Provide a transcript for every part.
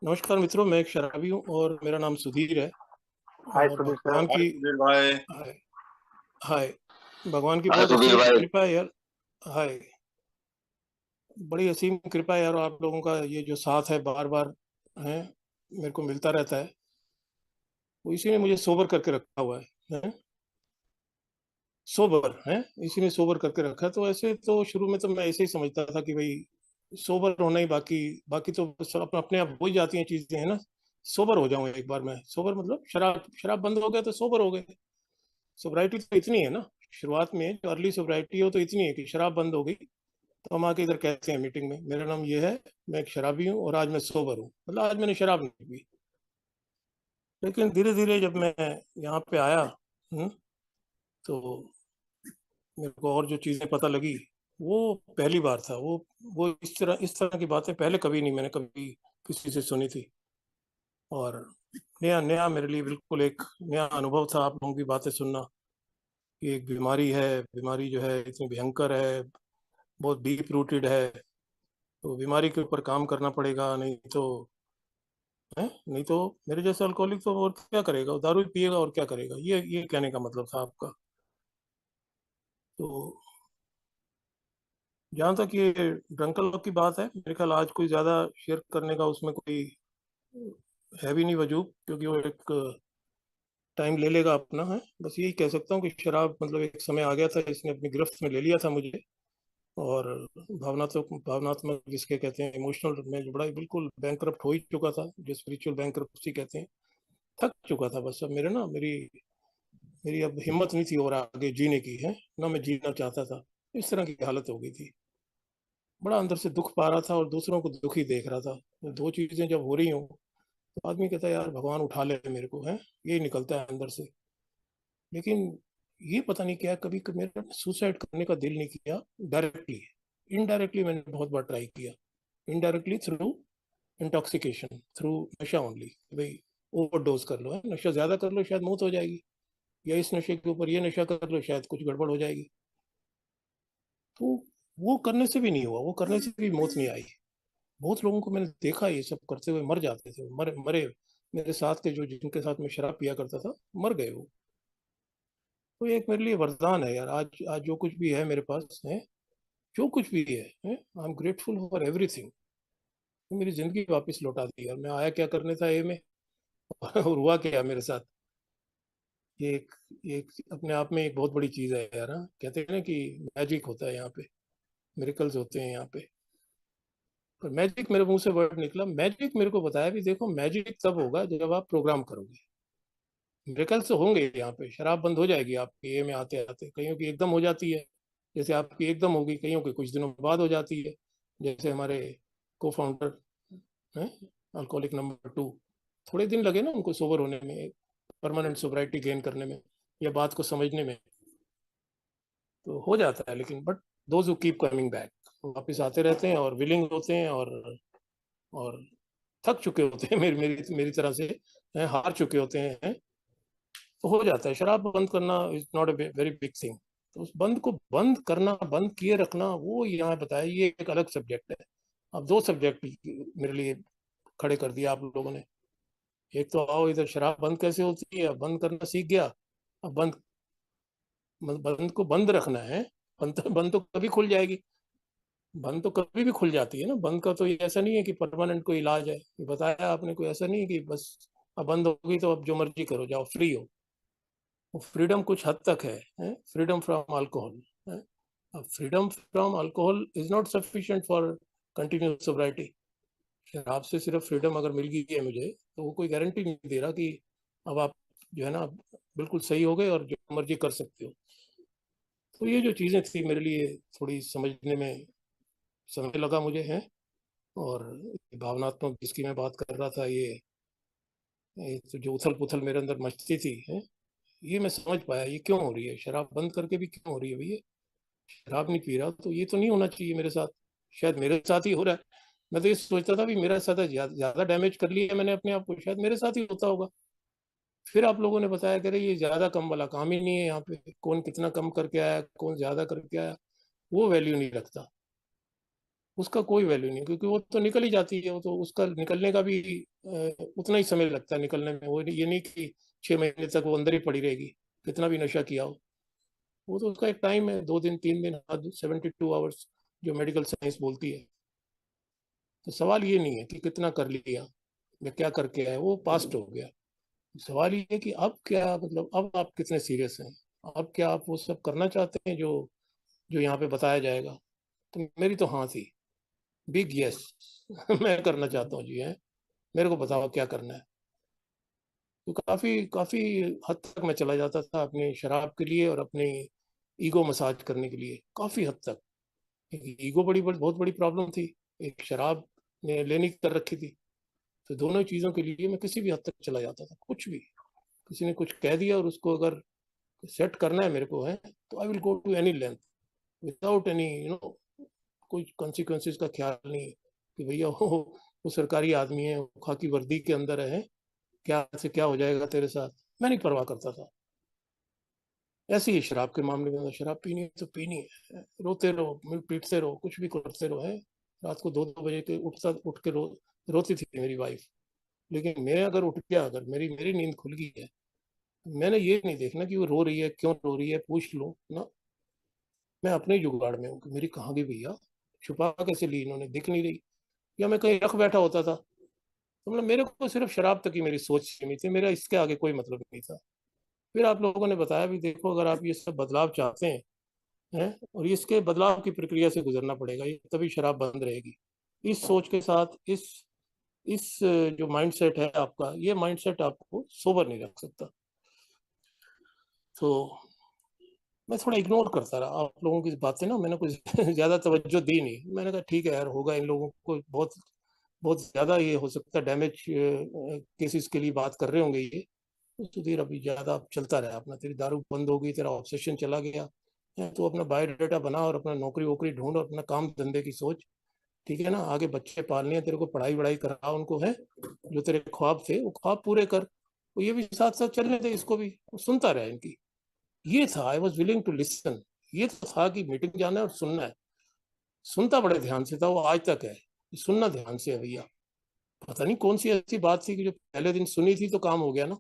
नमस्कार मित्रों, मैं एक शराबी हूँ और मेरा नाम सुधीर है। हाय और सुधीर सर। भगवान हाय की सुधीर भाई। हाय हाय भगवान की हाय बहुत सुधीर असीम भाई। कृपा है यार। हाय, बड़ी असीम कृपा है यार, आप लोगों का ये जो साथ है बार बार है मेरे को मिलता रहता है। वो इसी ने मुझे सोबर करके रखा हुआ है? सोबर है, इसी ने सोबर करके रखा है। तो ऐसे तो शुरू में तो मैं ऐसे ही समझता था कि भाई सोबर होना ही, बाकी बाकी तो सब अपने आप हो ही जाती हैं चीजें, है ना। सोबर हो जाऊं एक बार मैं, सोबर मतलब शराब शराब बंद हो गया तो सोबर हो गए। सोब्राइटी तो इतनी है ना, शुरुआत में जो अर्ली सोब्राइटी हो तो इतनी है कि शराब बंद हो गई तो हम आके इधर कहते हैं मीटिंग में, मेरा नाम ये है, मैं एक शराबी हूँ और आज मैं सोबर हूँ, मतलब आज मैंने शराब नहीं पी। लेकिन धीरे धीरे जब मैं यहाँ पे आया, तो मेरे को और जो चीजें पता लगी, वो पहली बार था। वो इस तरह की बातें पहले कभी नहीं मैंने कभी किसी से सुनी थी। और नया नया मेरे लिए बिल्कुल एक नया अनुभव था आप लोगों की बातें सुनना, कि एक बीमारी है, बीमारी जो है इतनी भयंकर है, बहुत डीप रूटेड है। तो बीमारी के ऊपर काम करना पड़ेगा, नहीं तो है, नहीं तो मेरे जैसे अल्कोहलिक तो और क्या करेगा, वो दारू ही पिएगा और क्या करेगा, ये कहने का मतलब था आपका। तो जहाँ तक ये ड्रंकन लॉग की बात है, मेरे ख्याल आज कोई ज्यादा शेयर करने का उसमें कोई है भी नहीं वजूद, क्योंकि वो एक टाइम ले लेगा अपना, है। बस यही कह सकता हूँ कि शराब मतलब एक समय आ गया था, इसने अपनी गिरफ्त में ले लिया था मुझे। और भावनात्मक जिसके कहते हैं इमोशनल, मैं जो बड़ा बिल्कुल बैंकरप्ट हो ही चुका था, जो स्पिरिचुअल बैंकरप्सी कहते हैं। थक चुका था बस। अब मेरे ना मेरी मेरी अब हिम्मत नहीं थी और आगे जीने की, है ना, मैं जीना चाहता था। इस तरह की हालत हो गई थी। बड़ा अंदर से दुख पा रहा था और दूसरों को दुखी देख रहा था। तो दो चीजें जब हो रही हो तो आदमी कहता है यार भगवान उठा ले मेरे को, है, यही निकलता है अंदर से। लेकिन ये पता नहीं क्या, कभी कभी मेरा सुसाइड करने का दिल नहीं किया डायरेक्टली। इनडायरेक्टली मैंने बहुत बार ट्राई किया, इनडायरेक्टली थ्रू इंटॉक्सिकेशन, थ्रू नशा ओनली। भाई ओवरडोज कर लो, है, नशा ज्यादा कर लो शायद मौत हो जाएगी, या इस नशे के ऊपर ये नशा कर लो शायद कुछ गड़बड़ हो जाएगी। तो वो करने से भी नहीं हुआ, वो करने से भी मौत नहीं आई। बहुत लोगों को मैंने देखा ये सब करते हुए मर जाते थे, मरे मरे। मेरे साथ के जो जिनके साथ मैं शराब पिया करता था मर गए वो। तो ये एक मेरे लिए वरदान है यार, आज आज जो कुछ भी है मेरे पास है, जो कुछ भी है, I am grateful for everything. मेरी जिंदगी वापस लौटा दी यार। मैं आया क्या करने था ये में और हुआ क्या मेरे साथ। ये एक अपने आप में एक बहुत बड़ी चीज है यार, हाँ? कहते हैं ना कि मैजिक होता है यहाँ पे, मिरेकल्स होते हैं यहाँ पे। पर मैजिक मेरे मुंह से वर्ड निकला, मैजिक मेरे को बताया भी, देखो मैजिक तब होगा जब आप प्रोग्राम करोगे। मिरेकल्स होंगे यहाँ पे, शराब बंद हो जाएगी आपके ये में आते आते, कईयों की एकदम हो जाती है, जैसे आपकी एकदम होगी, कईयों की कुछ दिनों बाद हो जाती है। जैसे हमारे को फाउंडर हैं, अल्कोहलिक नंबर 2, थोड़े दिन लगे ना उनको सोबर होने में, परमानेंट सोबराइटी गेन करने में, या बात को समझने में। तो हो जाता है, लेकिन but those who keep coming back, वापस आते रहते हैं और विलिंग होते हैं, और थक चुके होते हैं मेरी मेरी मेरी तरह से, हैं, हार चुके होते हैं। तो हो जाता है। शराब बंद करना is not a very big thing. तो उस बंद को बंद करना, बंद किए रखना, वो यहाँ बताया, ये एक अलग सब्जेक्ट है। अब दो सब्जेक्ट मेरे लिए खड़े कर दिया आप लोगों ने। एक तो आओ इधर, शराब बंद कैसे होती है, अब बंद करना सीख गया। अब बंद को बंद रखना है। बंद तो कभी खुल जाएगी, बंद तो कभी भी खुल जाती है ना। बंद का तो ये ऐसा नहीं है कि परमानेंट कोई इलाज है, ये बताया आपने, कोई ऐसा नहीं है कि बस अब बंद होगी तो अब जो मर्जी करो, जाओ फ्री हो। फ्रीडम कुछ हद तक है, फ्रीडम फ्रॉम अल्कोहल है। अब freedom from alcohol is not sufficient for continuous sobriety. शराब से सिर्फ फ्रीडम अगर मिल गई है मुझे, तो वो कोई गारंटी नहीं दे रहा कि अब आप जो है ना बिल्कुल सही हो गए और जो मर्जी कर सकते हो। तो ये जो चीजें थी मेरे लिए थोड़ी समझने में समय लगा मुझे, है। और भावनात्मक जिसकी मैं बात कर रहा था, ये तो जो उथल पुथल मेरे अंदर मचती थी, है, ये मैं समझ पाया ये क्यों हो रही है, शराब बंद करके भी क्यों हो रही है भैया। शराब नहीं पी रहा तो ये तो नहीं होना चाहिए मेरे साथ, शायद मेरे साथ ही हो रहा है। मैं तो ये सोचता था भी मेरा साथ ज्यादा डैमेज कर लिया मैंने अपने आप को, शायद मेरे साथ ही होता होगा। फिर आप लोगों ने बताया कि अरे ये ज्यादा कम वाला काम ही नहीं है, यहाँ पे कौन कितना कम करके आया, कौन ज्यादा करके आया, वो वैल्यू नहीं रखता। उसका कोई वैल्यू नहीं, क्योंकि वो तो निकल ही जाती है। वो तो उसका निकलने का भी उतना ही समय लगता है निकलने में। वो ये नहीं कि 6 महीने तक वो अंदर ही पड़ी रहेगी, कितना भी नशा किया हो। वो तो उसका एक टाइम है, 2 दिन 3 दिन, 72 आवर्स जो मेडिकल साइंस बोलती है। तो सवाल ये नहीं है कि कितना कर लिया या क्या करके आए, वो पास्ट हो गया। सवाल ये है कि अब क्या, मतलब अब आप कितने सीरियस हैं, अब क्या आप वो सब करना चाहते हैं जो जो यहाँ पे बताया जाएगा। तो मेरी तो हाँ थी, बिग यस। मैं करना चाहता हूँ जी, है, मेरे को बताओ क्या करना है। तो काफी काफी हद तक मैं चला जाता था अपनी शराब के लिए और अपनी ईगो मसाज करने के लिए, काफी हद तक। ईगो बहुत बड़ी प्रॉब्लम थी, एक शराब ने लेनी कर रखी थी। तो दोनों चीजों के लिए मैं किसी भी हद तक चला जाता था, कुछ भी। किसी ने कुछ कह दिया और उसको अगर सेट करना है मेरे को, है, तो I will go to any length without any कोई कॉन्सिक्वेंसेस का ख्याल नहीं कि भैया वो सरकारी आदमी है, वो खाकी वर्दी के अंदर है, क्या से क्या हो जाएगा तेरे साथ। मैं नहीं परवाह करता था। ऐसे ही शराब के मामले में, शराब पीनी है तो पीनी है, रोते रहो, पीटते रहो, कुछ भी करते रहो, है। रात को 2-2 बजे के उठ के रोती थी मेरी वाइफ। लेकिन मैं अगर उठ गया, अगर मेरी मेरी नींद खुल गई है, तो मैंने ये नहीं देखना कि वो रो रही है, क्यों रो रही है, पूछ लो ना। मैं अपने जुगाड़ में हूँ कि मेरी कहाँ गई भैया, छुपा कैसे ली इन्होंने, दिख नहीं रही। या मैं कहीं रख बैठा होता था। तो मतलब मेरे को सिर्फ शराब तक ही मेरी सोच सीमित थी, मेरा इसके आगे कोई मतलब नहीं था। फिर आप लोगों ने बताया भी, देखो अगर आप ये सब बदलाव चाहते हैं और इसके बदलाव की प्रक्रिया से गुजरना पड़ेगा, ये तभी शराब बंद रहेगी। इस सोच के साथ, इस जो माइंडसेट है आपका, ये माइंडसेट आपको सोबर नहीं रख सकता। तो मैं थोड़ा इग्नोर करता रहा आप लोगों की बातें ना, मैंने कुछ ज्यादा तवज्जो दी नहीं। मैंने कहा ठीक है यार, होगा इन लोगों को बहुत बहुत ज्यादा ये हो सकता है, डैमेज केसेस के लिए बात कर रहे होंगे ये। तो देर अभी ज्यादा चलता रहा अपना, तेरी दारू बंद हो गई, तेरा ऑब्सेशन चला गया है, तो अपना बायोडाटा बना और अपना नौकरी वोकरी ढूंढ और अपना काम धंधे की सोच। ठीक है ना, आगे बच्चे पालने हैं तेरे को, पढ़ाई वढ़ाई करा उनको, है, जो तेरे ख्वाब थे वो ख्वाब पूरे कर। तो ये भी साथ साथ चलने थे, इसको भी सुनता रहा इनकी। ये था, I was willing to listen. ये तो था कि मीटिंग जाना है और सुनना है। सुनता बड़े ध्यान से था, वो आज तक है, सुनना ध्यान से है भैया। पता नहीं कौन सी ऐसी बात थी कि जो पहले दिन सुनी थी तो काम हो गया ना।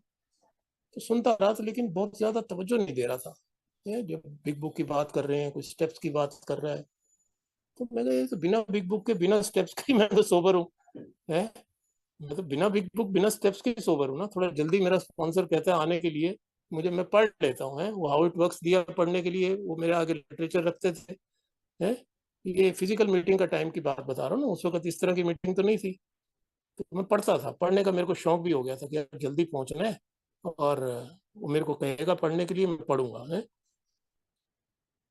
तो सुनता रहा था, लेकिन बहुत ज्यादा तवज्जो नहीं दे रहा था। जब बिग बुक की बात कर रहे हैं, कुछ स्टेप्स की बात कर रहा है, तो मैं ये तो बिना बिग बुक के, बिना स्टेप्स के मैं तो सोबर हूँ, है। मैं तो बिना बिग बुक, बिना स्टेप्स के सोबर हूँ ना। थोड़ा जल्दी मेरा स्पॉन्सर कहता है आने के लिए, मुझे, मैं पढ़ लेता हूँ, है, वो हाउ इट वर्क्स दिया पढ़ने के लिए, वो मेरे आगे लिटरेचर रखते थे, है। ये फिजिकल मीटिंग का टाइम की बात बता रहा हूँ ना, उस वक्त इस तरह की मीटिंग तो नहीं थी। तो मैं पढ़ता था, पढ़ने का मेरे को शौक भी हो गया था कि यार जल्दी पहुंचना है, और वो मेरे को कहेगा पढ़ने के लिए, मैं पढ़ूंगा, है।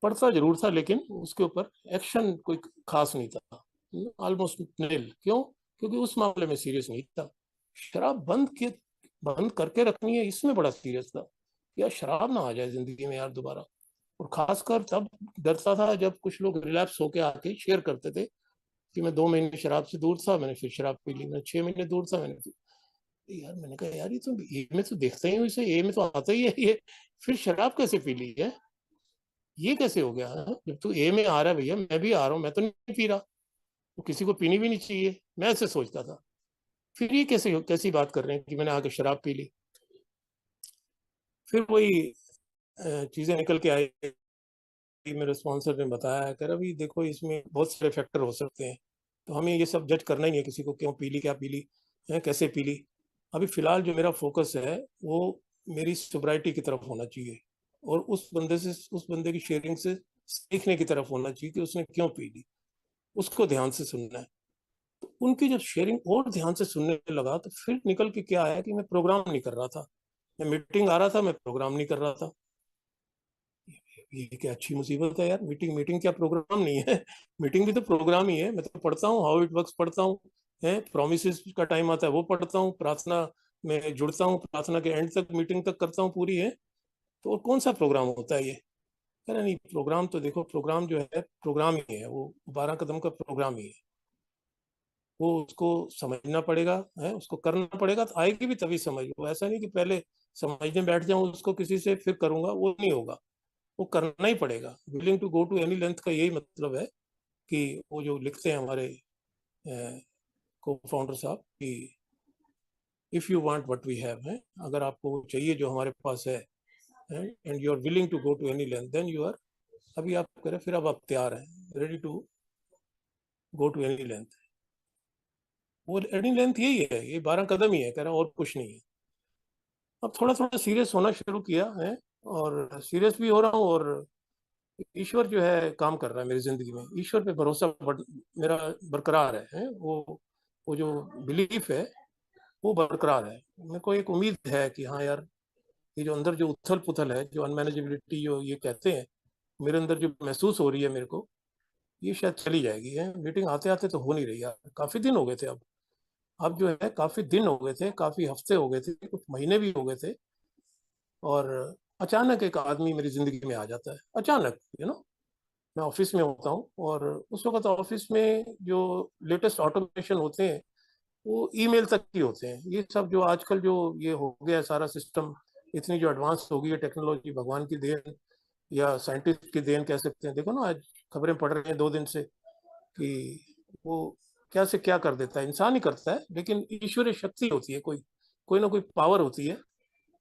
पढ़ता जरूर था, लेकिन उसके ऊपर एक्शन कोई खास नहीं था, ऑलमोस्ट निल। क्यों? क्योंकि उस मामले में सीरियस नहीं था। शराब बंद करके रखनी है, इसमें बड़ा सीरियस था। यार शराब ना आ जाए जिंदगी में यार दोबारा। और खासकर तब डरता था जब कुछ लोग रिलैप्स होके आके शेयर करते थे कि मैं 2 महीने शराब से दूर था, मैंने फिर शराब पी ली, मैं 6 महीने दूर था, मैंने यार, मैंने कहा यार ये तो ए में तो देखता ही हूँ इसे, ए में तो आता ही है ये, फिर शराब कैसे पी ली है, ये कैसे हो गया है? जब तू ए में आ रहा है भैया, मैं भी आ रहा हूँ, मैं तो नहीं पी रहा, तो किसी को पीनी भी नहीं चाहिए, मैं ऐसे सोचता था। फिर ये कैसी बात कर रहे हैं कि मैंने आके शराब पी ली। फिर वही चीजें निकल के आई। मेरे स्पॉन्सर ने बताया कि अभी देखो इसमें बहुत सारे फैक्टर हो सकते हैं, तो हमें ये सब जज करना ही नहीं है किसी को, क्यों पी ली, क्या पी ली, है, कैसे पी ली। अभी फिलहाल जो मेरा फोकस है वो मेरी सोब्राइटी की तरफ होना चाहिए, और उस बंदे की शेयरिंग से सीखने की तरफ होना चाहिए कि उसने क्यों पी ली, उसको ध्यान से सुनना है। तो उनकी जब शेयरिंग और ध्यान से सुनने लगा, तो फिर निकल के क्या आया कि मैं प्रोग्राम नहीं कर रहा था। मैं मीटिंग आ रहा था, मैं प्रोग्राम नहीं कर रहा था। ये क्या अच्छी मुसीबत है यार, मीटिंग मीटिंग क्या प्रोग्राम नहीं है? मीटिंग भी तो प्रोग्राम ही है। मैं तो पढ़ता हूँ, हाउ इट वर्क्स पढ़ता हूँ, है, प्रोमिस का टाइम आता है वो पढ़ता हूँ, प्रार्थना में जुड़ता हूँ, प्रार्थना के एंड तक मीटिंग तक करता हूँ पूरी, है। तो और कौन सा प्रोग्राम होता है ये? कह रहा नहीं, प्रोग्राम तो देखो, प्रोग्राम जो है प्रोग्राम ही है, वो 12 कदम का प्रोग्राम ही है। वो उसको समझना पड़ेगा, है, उसको करना पड़ेगा, तो आएगी भी तभी समझ। वो ऐसा नहीं कि पहले समझने बैठ जाऊं उसको किसी से फिर करूंगा, वो नहीं होगा। वो करना ही पड़ेगा। Willing to go to any length का यही मतलब है कि वो जो लिखते हैं हमारे को फाउंडर साहब कि if you want what we have है, अगर आपको चाहिए जो हमारे पास है and you are willing to go to any length then you are, अभी आप करें फिर अब आप तैयार हैं, ready to go to any length. वो एनी लेंथ यही है, ये 12 कदम ही है, कह रहा और कुछ नहीं है। अब थोड़ा थोड़ा सीरियस होना शुरू किया है और सीरियस भी हो रहा हूँ, और ईश्वर जो है काम कर रहा है मेरी जिंदगी में। ईश्वर पे भरोसा मेरा बरकरार है, वो जो बिलीफ है वो बरकरार है। मेरे को एक उम्मीद है कि हाँ यार, ये जो अंदर जो उथल पुथल है, जो अनमैनेजेबिलिटी जो ये कहते हैं, मेरे अंदर जो महसूस हो रही है मेरे को, ये शायद चली जाएगी। है मीटिंग आते आते तो हो नहीं रही यार, काफी दिन हो गए थे। अब जो है काफी दिन हो गए थे, काफी हफ्ते हो गए थे, कुछ महीने भी हो गए थे, और अचानक एक आदमी मेरी जिंदगी में आ जाता है, अचानक मैं ऑफिस में होता हूँ, और उस वक्त ऑफिस में जो लेटेस्ट ऑटोमेशन होते हैं वो ईमेल तक ही होते हैं। ये सब जो आजकल जो ये हो गया है सारा सिस्टम, इतनी जो एडवांस हो गई है टेक्नोलॉजी, भगवान की देन या साइंटिस्ट की देन कह सकते हैं। देखो ना, आज खबरें पढ़ रही हैं 2 दिन से कि वो क्या से क्या कर देता है, इंसान ही करता है, लेकिन ईश्वरीय शक्ति होती है, कोई कोई ना कोई पावर होती है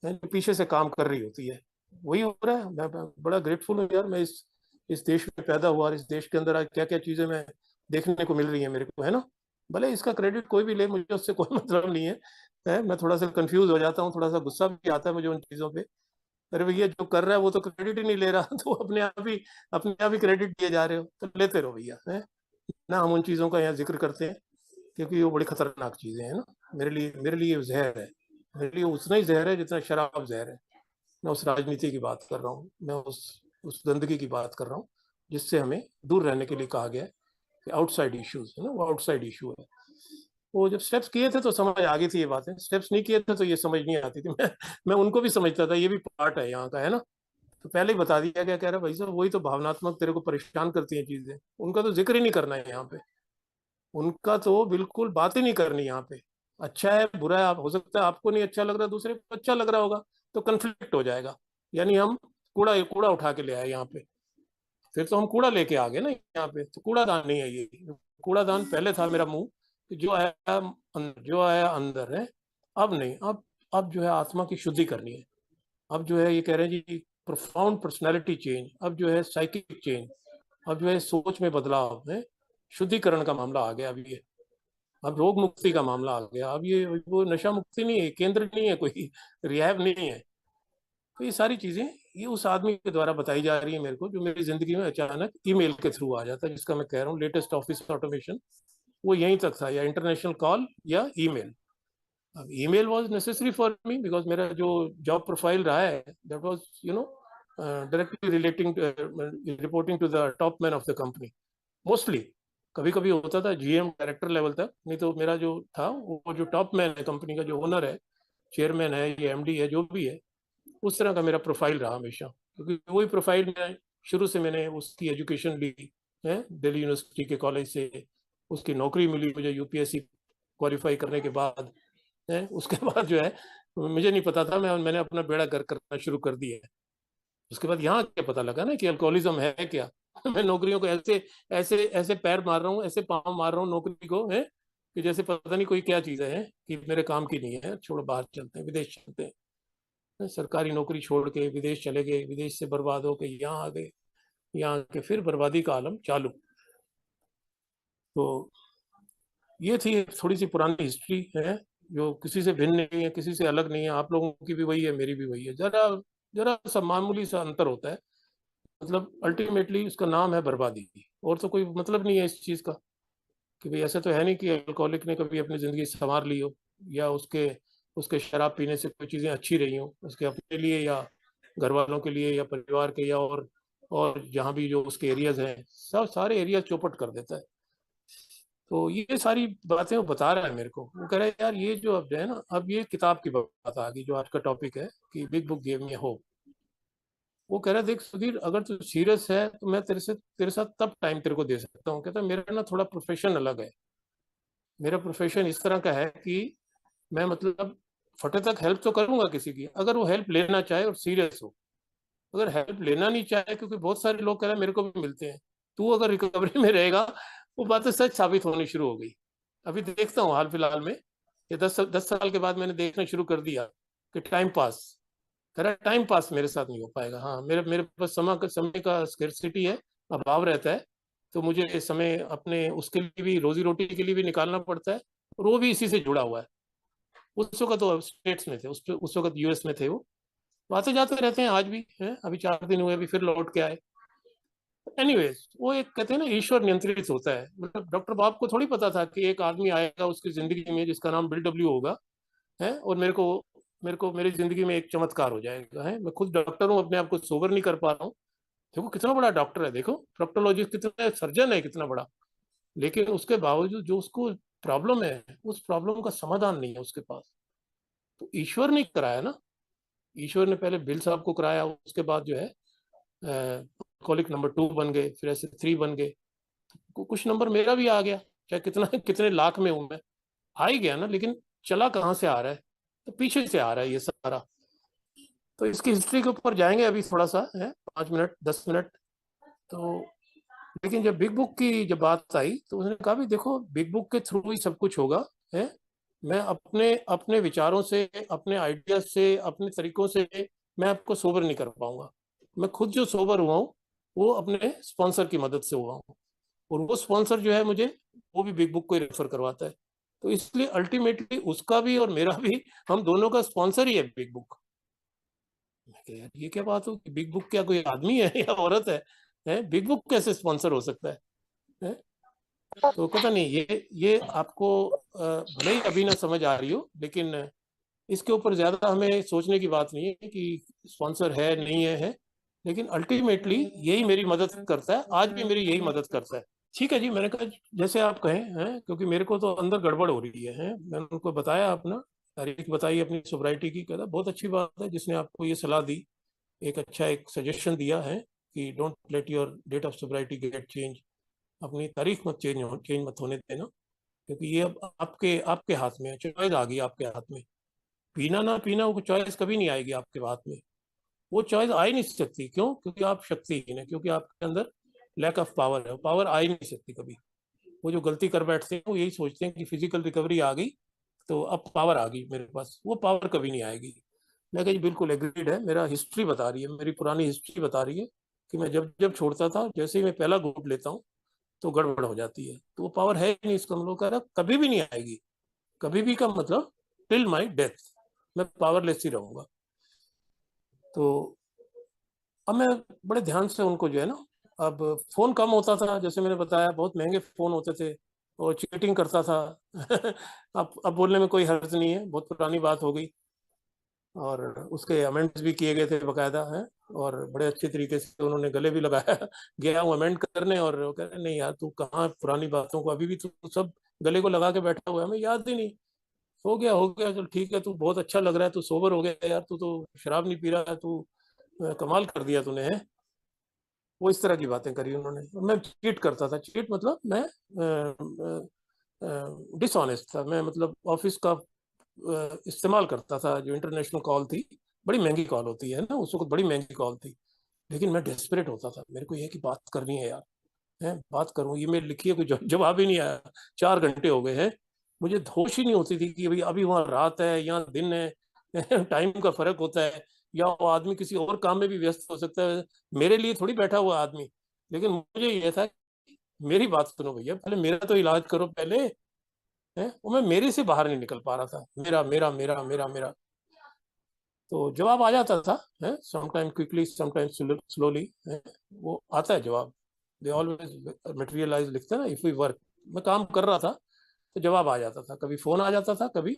जो पीछे से काम कर रही होती है। वही हो रहा है। मैं बड़ा ग्रेटफुल हूँ यार, मैं इस देश में पैदा हुआ, और इस देश के अंदर आज क्या क्या चीजें मैं देखने को मिल रही है मेरे को, है ना। भले इसका क्रेडिट कोई भी ले, मुझे उससे कोई मतलब नहीं है। मैं थोड़ा सा कंफ्यूज हो जाता हूँ, थोड़ा सा गुस्सा भी आता है मुझे उन चीजों पे। अरे भैया, जो कर रहा है वो तो क्रेडिट ही नहीं ले रहा तो अपने आप ही क्रेडिट दिए जा रहे हो, तो लेते रहो भैया, है ना। हम उन चीजों का यहाँ जिक्र करते हैं क्योंकि वो बड़ी खतरनाक चीजें हैं ना। मेरे लिए जहर है, मेरे लिए उतना ही जहर है जितना शराब जहर है। मैं उस राजनीति की बात कर रहा हूँ, मैं उस गंदगी की बात कर रहा हूँ जिससे हमें दूर रहने के लिए कहा गया है कि आउटसाइड इश्यूज है ना, वो आउटसाइड इशू है। वो जब स्टेप्स किए थे तो समझ आ गई थी ये बातें, स्टेप्स नहीं किए थे तो ये समझ नहीं आती थी। मैं उनको भी समझता था, ये भी पार्ट है यहाँ का, है ना। तो पहले ही बता दिया गया, कह रहा भाई साहब वही तो भावनात्मक तेरे को परेशान करती हैं चीजें, उनका तो जिक्र ही नहीं करना है यहाँ पे। उनका तो बिल्कुल बात ही नहीं करनी यहाँ पे। अच्छा है बुरा है, आप हो सकता है आपको नहीं अच्छा लग रहा, दूसरे को अच्छा लग रहा होगा, तो कंफ्लिक्ट हो जाएगा। यानी हम कूड़ा कूड़ा उठा के ले आए यहाँ पे, फिर तो हम कूड़ा लेके आ गए ना यहाँ पे। तो कूड़ादान नहीं है ये, कूड़ादान पहले था मेरा मुंह, जो आया अंदर है। अब नहीं, अब जो है आत्मा की शुद्धि करनी है। अब जो है ये कह रहे हैं जी प्रोफाउंड पर्सनैलिटी चेंज, अब जो है साइकिक चेंज, अब जो है सोच में बदलाव है, शुद्धिकरण का मामला आ गया। अब ये अब रोग मुक्ति का मामला आ गया। अब ये वो नशा मुक्ति नहीं है, केंद्र नहीं है, कोई रिहैब नहीं है। तो ये सारी चीजें ये उस आदमी के द्वारा बताई जा रही है मेरे को, जो मेरी जिंदगी में अचानक ईमेल के थ्रू आ जाता है, जिसका मैं कह रहा हूँ लेटेस्ट ऑफिस ऑटोमेशन वो यहीं तक था, या इंटरनेशनल कॉल या ईमेल। अब email was necessary for me because मेरा जो जॉब प्रोफाइल रहा है that was directly relating reporting to the top man of the company mostly. कभी कभी होता था जीएम डायरेक्टर लेवल तक, नहीं तो मेरा जो था वो जो टॉप मैन है कंपनी का, जो ओनर है, चेयरमैन है, ये एमडी है, जो भी है, उस तरह का मेरा प्रोफाइल रहा हमेशा। क्योंकि वही प्रोफाइल में शुरू से मैंने उसकी एजुकेशन ली है, दिल्ली यूनिवर्सिटी के कॉलेज से उसकी नौकरी मिली मुझे यूपीएससी क्वालिफाई करने के बाद है। उसके बाद जो है मुझे नहीं पता था, मैंने अपना बेड़ा गर्क करना शुरू कर दिया है। उसके बाद यहाँ क्या पता लगा ना कि अल्कोहलिज्म है क्या। मैं नौकरियों को ऐसे ऐसे ऐसे पैर मार रहा हूँ, ऐसे पाँव मार रहा हूँ नौकरी को, है कि जैसे पता नहीं कोई क्या चीज़ है कि मेरे काम की नहीं है, छोड़ो बाहर चलते हैं, विदेश चलते हैं। सरकारी नौकरी छोड़ के विदेश चले गए, विदेश से बर्बाद होके यहाँ आ गए, यहाँ आके फिर बर्बादी का आलम चालू। तो ये थी थोड़ी सी पुरानी हिस्ट्री है, जो किसी से भिन्न नहीं है, किसी से अलग नहीं है। आप लोगों की भी वही है, मेरी भी वही है, जरा जरा सा मामूली सा अंतर होता है। मतलब अल्टीमेटली उसका नाम है बर्बादी, और तो कोई मतलब नहीं है इस चीज का। कि भाई ऐसा तो है नहीं कि अल्कोहलिक ने कभी अपनी जिंदगी संवार ली हो, या उसके उसके शराब पीने से कोई चीजें अच्छी रही हो उसके अपने लिए, या घर वालों के लिए, या परिवार के, या और जहाँ भी जो उसके एरियाज हैं, सब सारे एरियाज चौपट कर देता है। तो ये सारी बातें वो बता रहा है मेरे को। वो कह रहा है यार ये जो अब है ना, अब ये किताब की बात आ गई, जो आज का टॉपिक है कि big book gave me hope. वो कह रहा है देख सुधीर, अगर तू सीरियस है तो मैं तेरे साथ तब टाइम तेरे को दे सकता हूँ। कहता है मेरा ना थोड़ा प्रोफेशन अलग है। मेरा प्रोफेशन इस तरह का है कि मैं मतलब फटे तक हेल्प तो करूंगा किसी की, अगर वो हेल्प लेना चाहे और सीरियस हो। अगर हेल्प लेना नहीं चाहे, क्योंकि बहुत सारे लोग कह रहे हैं मेरे को भी मिलते हैं तू अगर रिकवरी में रहेगा, वो बातें सच साबित होनी शुरू हो गई। अभी देखता हूँ हाल फिलहाल में, ये 10 साल के बाद मैंने देखना शुरू कर दिया कि टाइम पास, तेरा टाइम पास मेरे साथ नहीं हो पाएगा। हाँ, मेरे मेरे पास समय का स्केर्सिटी है, अभाव रहता है, तो मुझे समय अपने उसके लिए भी, रोजी रोटी के लिए भी निकालना पड़ता है, और वो भी इसी से जुड़ा हुआ है। उस वक्त तो स्टेट्स में थे, उस वक्त यूएस में थे वो, आते जाते रहते हैं आज भी हैं। अभी 4 दिन हुए, अभी फिर लौट के आए। एनीवेज, वो एक कहते हैं ना, ईश्वर नियंत्रित होता है। मतलब डॉक्टर बाब को थोड़ी पता था कि एक आदमी आएगा उसकी जिंदगी में जिसका नाम बिल डब्ल्यू होगा, है, और मेरे को मेरी जिंदगी में एक चमत्कार हो जाएगा। है, मैं खुद डॉक्टर हूँ, अपने आप को सोबर नहीं कर पा रहा हूँ। देखो कितना बड़ा डॉक्टर है, देखो प्रोक्टोलॉजिस्ट, कितना सर्जन है, कितना बड़ा, लेकिन उसके बावजूद जो उसको प्रॉब्लम है, उस प्रॉब्लम का समाधान नहीं है उसके पास। तो ईश्वर ने कराया ना, ईश्वर ने पहले बिल साहब को कराया, उसके बाद जो है कॉलिक नंबर 2 बन गए, फिर ऐसे 3 बन गए, कुछ नंबर मेरा भी आ गया, चाहे कितना कितने लाख में हूं मैं, आ ही गया ना। लेकिन चला कहाँ से आ रहा है, तो पीछे से आ रहा है ये सारा। तो इसकी हिस्ट्री के ऊपर जाएंगे अभी थोड़ा सा, है 5 मिनट 10 मिनट। तो लेकिन जब बिग बुक की जब बात आई, तो उसने कहा भी देखो, बिग बुक के थ्रू ही सब कुछ होगा। है, मैं अपने अपने विचारों से, अपने आइडियाज से, अपने तरीकों से मैं आपको सोबर नहीं कर पाऊंगा। मैं खुद जो सोबर हुआ हूँ, वो अपने स्पॉन्सर की मदद से हुआ हूँ, और वो स्पॉन्सर जो है मुझे, वो भी बिग बुक को रेफर करवाता है। तो इसलिए अल्टीमेटली उसका भी और मेरा भी, हम दोनों का स्पॉन्सर ही है बिग बुक। मैं कहा, यार ये क्या बात हो, बिग बुक क्या कोई आदमी है या औरत है बिग बुक कैसे स्पॉन्सर हो सकता है? तो पता नहीं, ये आपको भले ही अभी ना समझ आ रही हो, लेकिन इसके ऊपर ज्यादा हमें सोचने की बात नहीं है कि स्पॉन्सर है नहीं है। लेकिन अल्टीमेटली यही मेरी मदद करता है, आज भी मेरी यही मदद करता है। ठीक है जी, मैंने कहा जैसे आप कहें, हैं, क्योंकि मेरे को तो अंदर गड़बड़ हो रही है, हैं? मैंने उनको बताया, अपना तारीख बताई अपनी सोब्राइटी की, कहता बहुत अच्छी बात है जिसने आपको ये सलाह दी, एक अच्छा एक सजेशन दिया है कि don't let your date of sobriety get change, अपनी तारीख मत चेंज मत होने देना, क्योंकि ये अब आपके आपके हाथ में है, चॉइस आ गई आपके हाथ में। पीना ना पीना, वो चॉइस कभी नहीं आएगी आपके हाथ में, वो चॉइस आ ही नहीं सकती। क्यों? क्योंकि आप शक्तिहीन है, क्योंकि आपके अंदर लैक ऑफ पावर है, पावर आ ही नहीं सकती कभी। वो जो गलती कर बैठते हैं, वो यही सोचते हैं कि फिजिकल रिकवरी आ गई तो अब पावर आ गई मेरे पास, वो पावर कभी नहीं आएगी। मैं कही बिल्कुल एग्रीड है, मेरा हिस्ट्री बता रही है, मेरी पुरानी हिस्ट्री बता रही है कि मैं जब जब छोड़ता था, जैसे ही मैं पहला घूंट लेता हूँ तो गड़बड़ हो जाती है। तो वो पावर है ही नहीं, इसका मतलब कह रहा कभी भी नहीं आएगी। कभी भी का मतलब टिल माई डेथ मैं पावरलेस ही रहूंगा। तो अब मैं बड़े ध्यान से उनको जो है ना, अब फोन कम होता था, जैसे मैंने बताया बहुत महंगे फोन होते थे, और चीटिंग करता था। अब बोलने में कोई हर्ज नहीं है, बहुत पुरानी बात हो गई, और उसके अमेंड्स भी किए गए थे बकायदा है, और बड़े अच्छे तरीके से उन्होंने गले भी लगाया। गया हूँ अमेंड करने, और वो कह रहे नहीं यार तू कहाँ पुरानी बातों को, अभी भी तू सब गले को लगा के बैठा हुआ है, हमें याद ही नहीं। हो गया चल ठीक है, तू बहुत अच्छा लग रहा है, तू सोबर हो गया यार, तू तो शराब नहीं पी रहा है, तू कमाल कर दिया तूने है। वो इस तरह की बातें करी उन्होंने। मैं चीट करता था, चीट मतलब मैं डिसऑनेस्ट था मैं, मतलब ऑफिस का इस्तेमाल करता था, जो इंटरनेशनल कॉल थी, बड़ी महंगी कॉल होती है ना, उस वक्त बड़ी महंगी कॉल थी, लेकिन मैं डेस्परेट होता था, मेरे को ये कि बात करनी है यार, है बात करूं, ईमेल लिखी है, कोई जवाब ही नहीं आया, 4 घंटे हो गए हैं, मुझे होश ही नहीं होती थी कि भाई अभी वहां रात है या दिन है। टाइम का फर्क होता है, या वो आदमी किसी और काम में भी व्यस्त हो सकता है, मेरे लिए थोड़ी बैठा हुआ आदमी। लेकिन मुझे ये था, मेरी बात सुनो भैया, पहले मेरा तो इलाज करो पहले, है वो मैं मेरे से बाहर नहीं निकल पा रहा था, मेरा मेरा मेरा मेरा मेरा। तो जवाब आ जाता था, है समटाइम क्विकली समटाइम स्लोली, वो आता है जवाब, दे ऑलवेज मटेरियलाइज, लिखते हैं ना, इफ वी वर्क। मैं काम कर रहा था तो जवाब आ जाता था, कभी फोन आ जाता था, कभी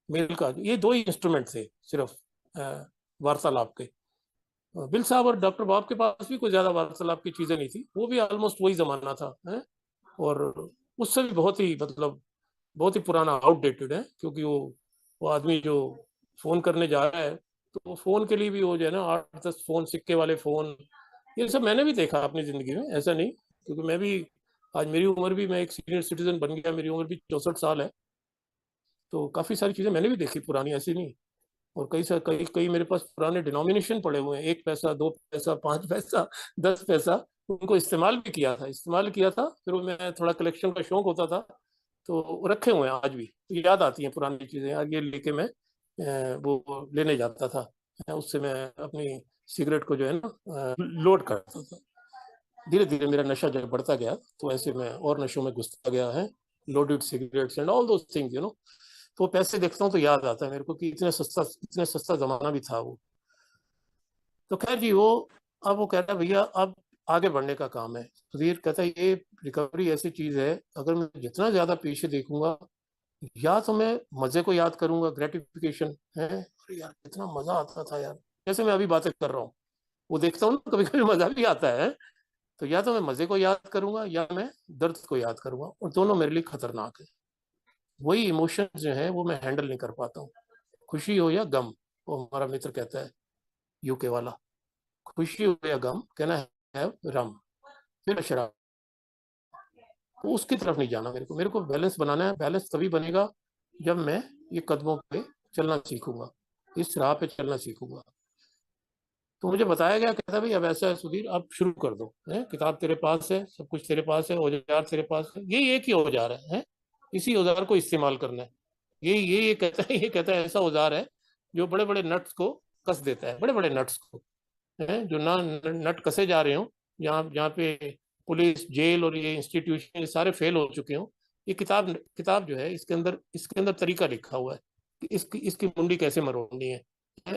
मेल का, ये 2 ही इंस्ट्रूमेंट थे सिर्फ वार्तालाप के। बिल साहब और डॉक्टर बाब के पास भी कोई ज्यादा वार्तालाप की चीजें नहीं थी, वो भी ऑलमोस्ट वही जमाना था, है? और उससे भी बहुत ही मतलब बहुत ही पुराना, आउटडेटेड है, क्योंकि वो आदमी जो फोन करने जा रहा है, तो वो फोन के लिए भी वो जो है ना 8-10 फोन, सिक्के वाले फोन, ये सब मैंने भी देखा अपनी जिंदगी में, ऐसा नहीं, क्योंकि मैं भी आज मेरी उम्र भी, मैं एक सीनियर सिटीजन बन गया, मेरी उम्र भी 64 साल है, तो काफी सारी चीजें मैंने भी देखी पुरानी, ऐसी नहीं। और कई कई मेरे पास पुराने डिनोमिनेशन पड़े हुए हैं, 1 पैसा, 2 पैसा, 5 पैसा, 10 पैसा, उनको इस्तेमाल भी किया था, फिर वो मैं थोड़ा कलेक्शन का शौक होता था तो रखे हुए हैं आज भी। तो याद आती हैं पुरानी चीज़ें यार, ये लेके मैं वो लेने जाता था, उससे मैं अपनी सिगरेट को जो है ना लोड करता था। धीरे धीरे मेरा नशा जब बढ़ता गया तो ऐसे मैं और नशों में घुसता गया है, loaded cigarettes and all those things you know. तो पैसे देखता हूँ तो याद आता है मेरे को कि इतने सस्ता जमाना भी था वो। तो खैर जी वो, अब वो कहता है भैया अब आगे बढ़ने का काम है। सुधीर कहता है ये रिकवरी ऐसी चीज है, अगर मैं जितना ज्यादा पीछे देखूंगा, या तो मैं मजे को याद करूंगा, ग्रेटिफिकेशन है, अरे यार कितना मजा आता था यार, जैसे मैं अभी बातें कर रहा हूँ, वो देखता हूँ ना कभी कभी मजा भी आता है। तो या तो मैं मजे को याद करूंगा या मैं दर्द को याद करूंगा, और दोनों मेरे लिए खतरनाक है। वही इमोशन जो है वो मैं हैंडल नहीं कर पाता हूँ, खुशी हो या गम। वो हमारा मित्र कहता है यूके वाला, खुशी हो या गम, कहना है रम, फिर शराब। तो उसकी तरफ नहीं जाना मेरे को बैलेंस बनाना है। बैलेंस तभी बनेगा जब मैं ये कदमों पे चलना सीखूंगा, इस राह पे चलना सीखूंगा। तो मुझे बताया गया, कहता भाई अब ऐसा है सुधीर, अब शुरू कर दो, है किताब तेरे पास है, सब कुछ तेरे पास है, औजार तेरे पास है, ये एक ही औजार है, इसी औजार को इस्तेमाल करना है। ये कहता है ऐसा औजार है जो बड़े बड़े नट्स को कस देता है, बड़े बड़े नट्स को, है जो ना नट कसे जा रहे हो, जहाँ जहाँ पे पुलिस जेल और ये इंस्टीट्यूशन ये सारे फेल हो चुके हो, ये किताब किताब जो है इसके अंदर तरीका लिखा हुआ है कि इसकी इसकी मुंडी कैसे मरोड़नी है,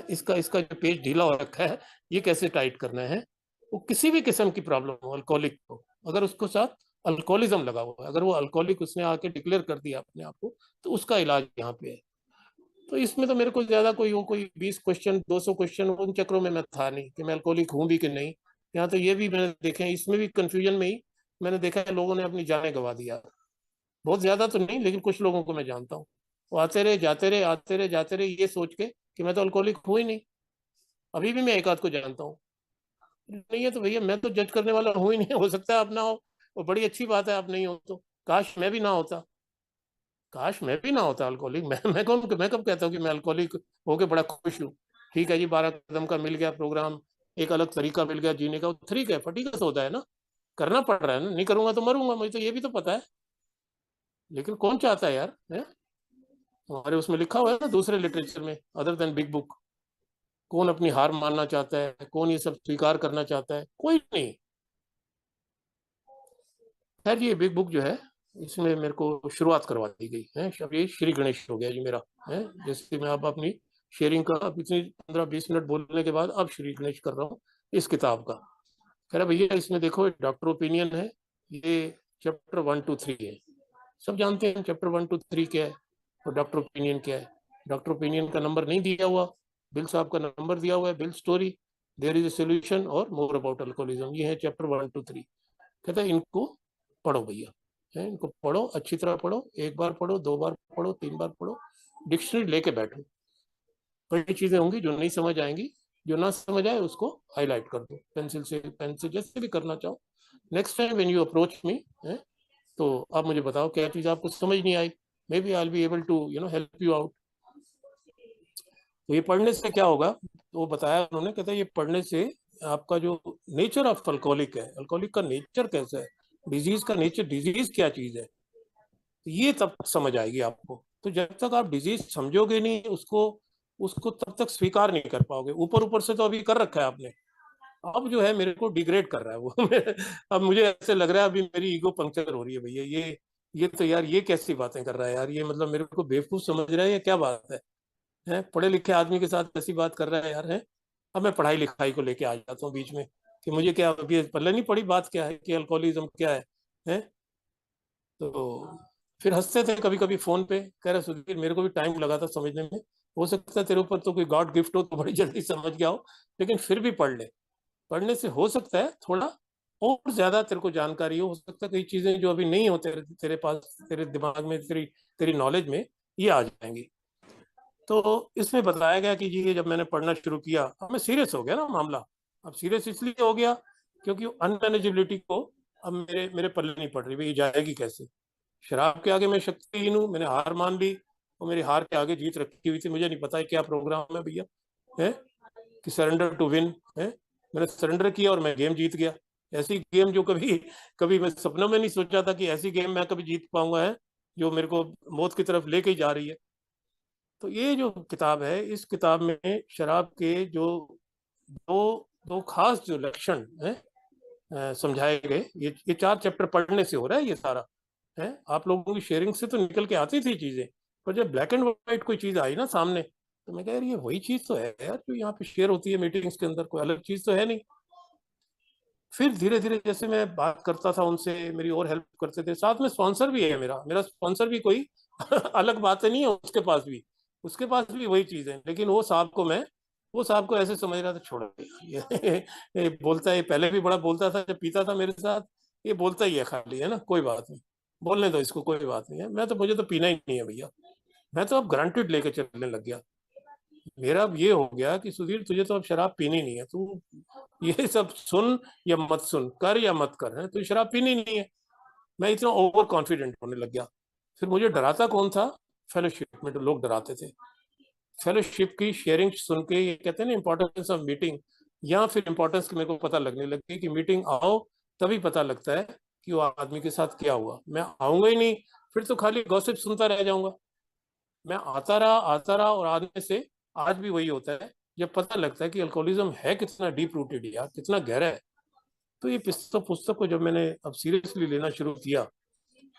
इसका इसका जो पेज ढीला हो रखा है ये कैसे टाइट करना है। वो किसी भी किस्म की प्रॉब्लम हो अल्कोहलिक को, अगर उसको साथ अल्कोहलिज्म लगा हुआ है, अगर वो अल्कोहलिक उसने आके डिक्लेयर कर दिया अपने आप को, तो उसका इलाज यहाँ पे है। तो इसमें तो मेरे को ज्यादा कोई 20 क्वेश्चन 200 क्वेश्चन उन चक्रों में मैं था नहीं कि मैं अल्कोहलिक हूँ भी कि नहीं। यहाँ तो ये भी मैंने देखे हैं, इसमें भी कंफ्यूजन में ही मैंने देखा है लोगों ने अपनी जानें गंवा दिया। बहुत ज्यादा तो नहीं, लेकिन कुछ लोगों को मैं जानता हूँ, वो आते रहे जाते रहे, आते रहे जाते रहे, ये सोच के कि मैं तो अल्कोहलिक हूँ ही नहीं। अभी भी मैं एक आध को जानता हूँ। नहीं है तो भैया मैं तो जज करने वाला हूँ ही नहीं, हो सकता है आप ना हो, और बड़ी अच्छी बात है आप नहीं हो तो, काश मैं भी ना होता, काश मैं भी ना होता अल्कोहलिक। मैं कब कहता हूँ कि मैं अल्कोहलिक होके बड़ा खुश हूँ। ठीक है जी, 12 कदम का मिल गया प्रोग्राम, एक अलग तरीका मिल गया जीने का, ठीक है, फटीका से होता है ना, करना पड़ रहा है ना, नहीं करूंगा तो मरूंगा, मुझे तो ये भी तो पता है। लेकिन कौन चाहता है यार, है? हमारे उसमें लिखा हुआ है ना दूसरे लिटरेचर में, अदर देन बिग बुक, कौन अपनी हार मानना चाहता है, कौन ये सब स्वीकार करना चाहता है, कोई नहीं। खैर ये बिग बुक जो है, इसमें मेरे को शुरुआत करवा दी गई है। अब ये श्री गणेश हो गया जी मेरा, है जैसे मैं अब अपनी शेयरिंग का, अब इतनी 15-20 मिनट बोलने के बाद अब श्री गणेश कर रहा हूँ इस किताब का। कह रहा भैया इसमें देखो डॉक्टर ओपिनियन है, ये चैप्टर 1 to 3 है। सब जानते हैं चैप्टर 1 to 3 क्या है और डॉक्टर ओपिनियन क्या है। डॉक्टर ओपिनियन का नंबर नहीं दिया हुआ, बिल साहब का नंबर दिया हुआ है, Bill story, there is a solution और मोर अबाउट अल्कोहलिज्म, ये है चैप्टर 1 to 3। कहता है इनको पढ़ो भैया, है इनको पढ़ो, अच्छी तरह पढ़ो, एक बार पढ़ो, 2 बार पढ़ो, 3 बार पढ़ो, डिक्शनरी लेके बैठो। कई चीजें होंगी जो नहीं समझ आएंगी, जो ना समझ आए उसको हाईलाइट कर दो पेंसिल से, पेन से, जैसे भी करना चाहो। Next time when you approach me, तो आप मुझे बताओ क्या चीज आपको समझ नहीं आई, maybe I will be able to help you out. तो ये पढ़ने से क्या होगा, तो वो बताया उन्होंने, कहते हैं ये पढ़ने से आपका जो नेचर ऑफ अल्कोहलिक है, अल्कोहलिक का नेचर कैसा है, डिजीज का नेचर, डिजीज क्या चीज है, ये तब समझ आएगी आपको। तो जब तक आप डिजीज समझोगे नहीं उसको, उसको तब तक स्वीकार नहीं कर पाओगे। ऊपर ऊपर से तो अभी कर रखा है आपने, अब जो है मेरे को डिग्रेड कर रहा है वो अब मुझे ऐसे लग रहा है अभी मेरी ईगो पंक्चर हो रही है भैया, ये तो यार ये कैसी बातें कर रहा है यार, ये मतलब मेरे को बेवकूफ समझ रहा है, ये क्या बात है? पढ़े लिखे आदमी के साथ ऐसी बात कर रहा है यार, है? अब मैं पढ़ाई लिखाई को लेके आ जाता हूँ बीच में कि मुझे क्या, अभी पहले नहीं पढ़ी बात क्या है कि अल्कोहलिज्म क्या है? तो फिर हंसते थे कभी कभी फोन पे, कह रहे सुधीर मेरे को भी टाइम लगा था समझने में, हो सकता है तेरे ऊपर तो कोई गॉड गिफ्ट हो तो बड़ी जल्दी समझ गया हो, लेकिन फिर भी पढ़ ले, पढ़ने से हो सकता है थोड़ा और ज्यादा तेरे को जानकारी हो सकता है कई चीजें जो अभी नहीं हो तेरे पास, तेरे दिमाग में, तेरी तेरी नॉलेज में ये आ जाएंगी। तो इसमें बताया गया कि जी ये जब मैंने पढ़ना शुरू किया, अब मैं सीरियस हो गया ना मामला। अब सीरियस इसलिए हो गया क्योंकि अनमैनेजेबिलिटी को अब मेरे मेरे पल्ले नहीं पड़ रही, भाई जाएगी कैसे। शराब के आगे मैं शक्तिहीन हूँ, मैंने हार मान ली, और मेरी हार के आगे जीत रखी हुई थी। मुझे नहीं पता है क्या प्रोग्राम है भैया, है कि सरेंडर टू विन, है। मैंने सरेंडर किया और मैं गेम जीत गया। ऐसी गेम जो कभी कभी मैं सपनों में नहीं सोचा था कि ऐसी गेम मैं कभी जीत पाऊंगा, है जो मेरे को मौत की तरफ लेके ही जा रही है। तो ये जो किताब है, इस किताब में शराब के जो दो दो खास जो लक्षण है समझाए गए। ये 4 चैप्टर पढ़ने से हो रहा है ये सारा, है आप लोगों की शेयरिंग से तो निकल के आती थी चीजें, पर जब ब्लैक एंड व्हाइट कोई चीज आई ना सामने, तो मैं कह रही ये वही चीज तो है यार जो यहाँ पे शेयर होती है मीटिंग्स के अंदर, कोई अलग चीज तो है नहीं। फिर धीरे धीरे जैसे मैं बात करता था उनसे, मेरी और हेल्प करते थे, साथ में स्पॉन्सर भी है, मेरा मेरा स्पॉन्सर भी कोई अलग बात नहीं है, उसके पास भी वही चीज है, लेकिन वो साहब को ऐसे समझ रहा था, छोड़ो ये बोलता है, ये पहले भी बड़ा बोलता था जब पीता था मेरे साथ, ये बोलता ही है खाली, है ना, कोई बात नहीं, बोलने दो इसको, कोई बात नहीं है, मुझे तो पीना ही नहीं है भैया। मैं तो अब गारंटेड लेके चलने लग गया। मेरा अब ये हो गया कि सुधीर तुझे तो अब शराब पीनी नहीं है, तू ये सब सुन या मत सुन, कर या मत कर, है तो शराब पीनी नहीं है। मैं इतना ओवर कॉन्फिडेंट होने लग गया। फिर मुझे डराता कौन था? फेलोशिप में तो लोग डराते थे। फेलोशिप की शेयरिंग सुन के, ये कहते हैं ना इंपॉर्टेंस ऑफ मीटिंग, या फिर इंपॉर्टेंस की मेरे को पता लगने लगी कि मीटिंग आओ तभी पता लगता है कि वो आदमी के साथ क्या हुआ। मैं आऊंगा ही नहीं, फिर तो खाली गॉसिप सुनता रह जाऊंगा। मैं आता रहा और आने से आज भी वही होता है, जब पता लगता है कि अल्कोहलिज्म है कितना डीप रूटेड यार, कितना गहरा है। तो ये पुस्तक को जब मैंने अब सीरियसली लेना शुरू किया,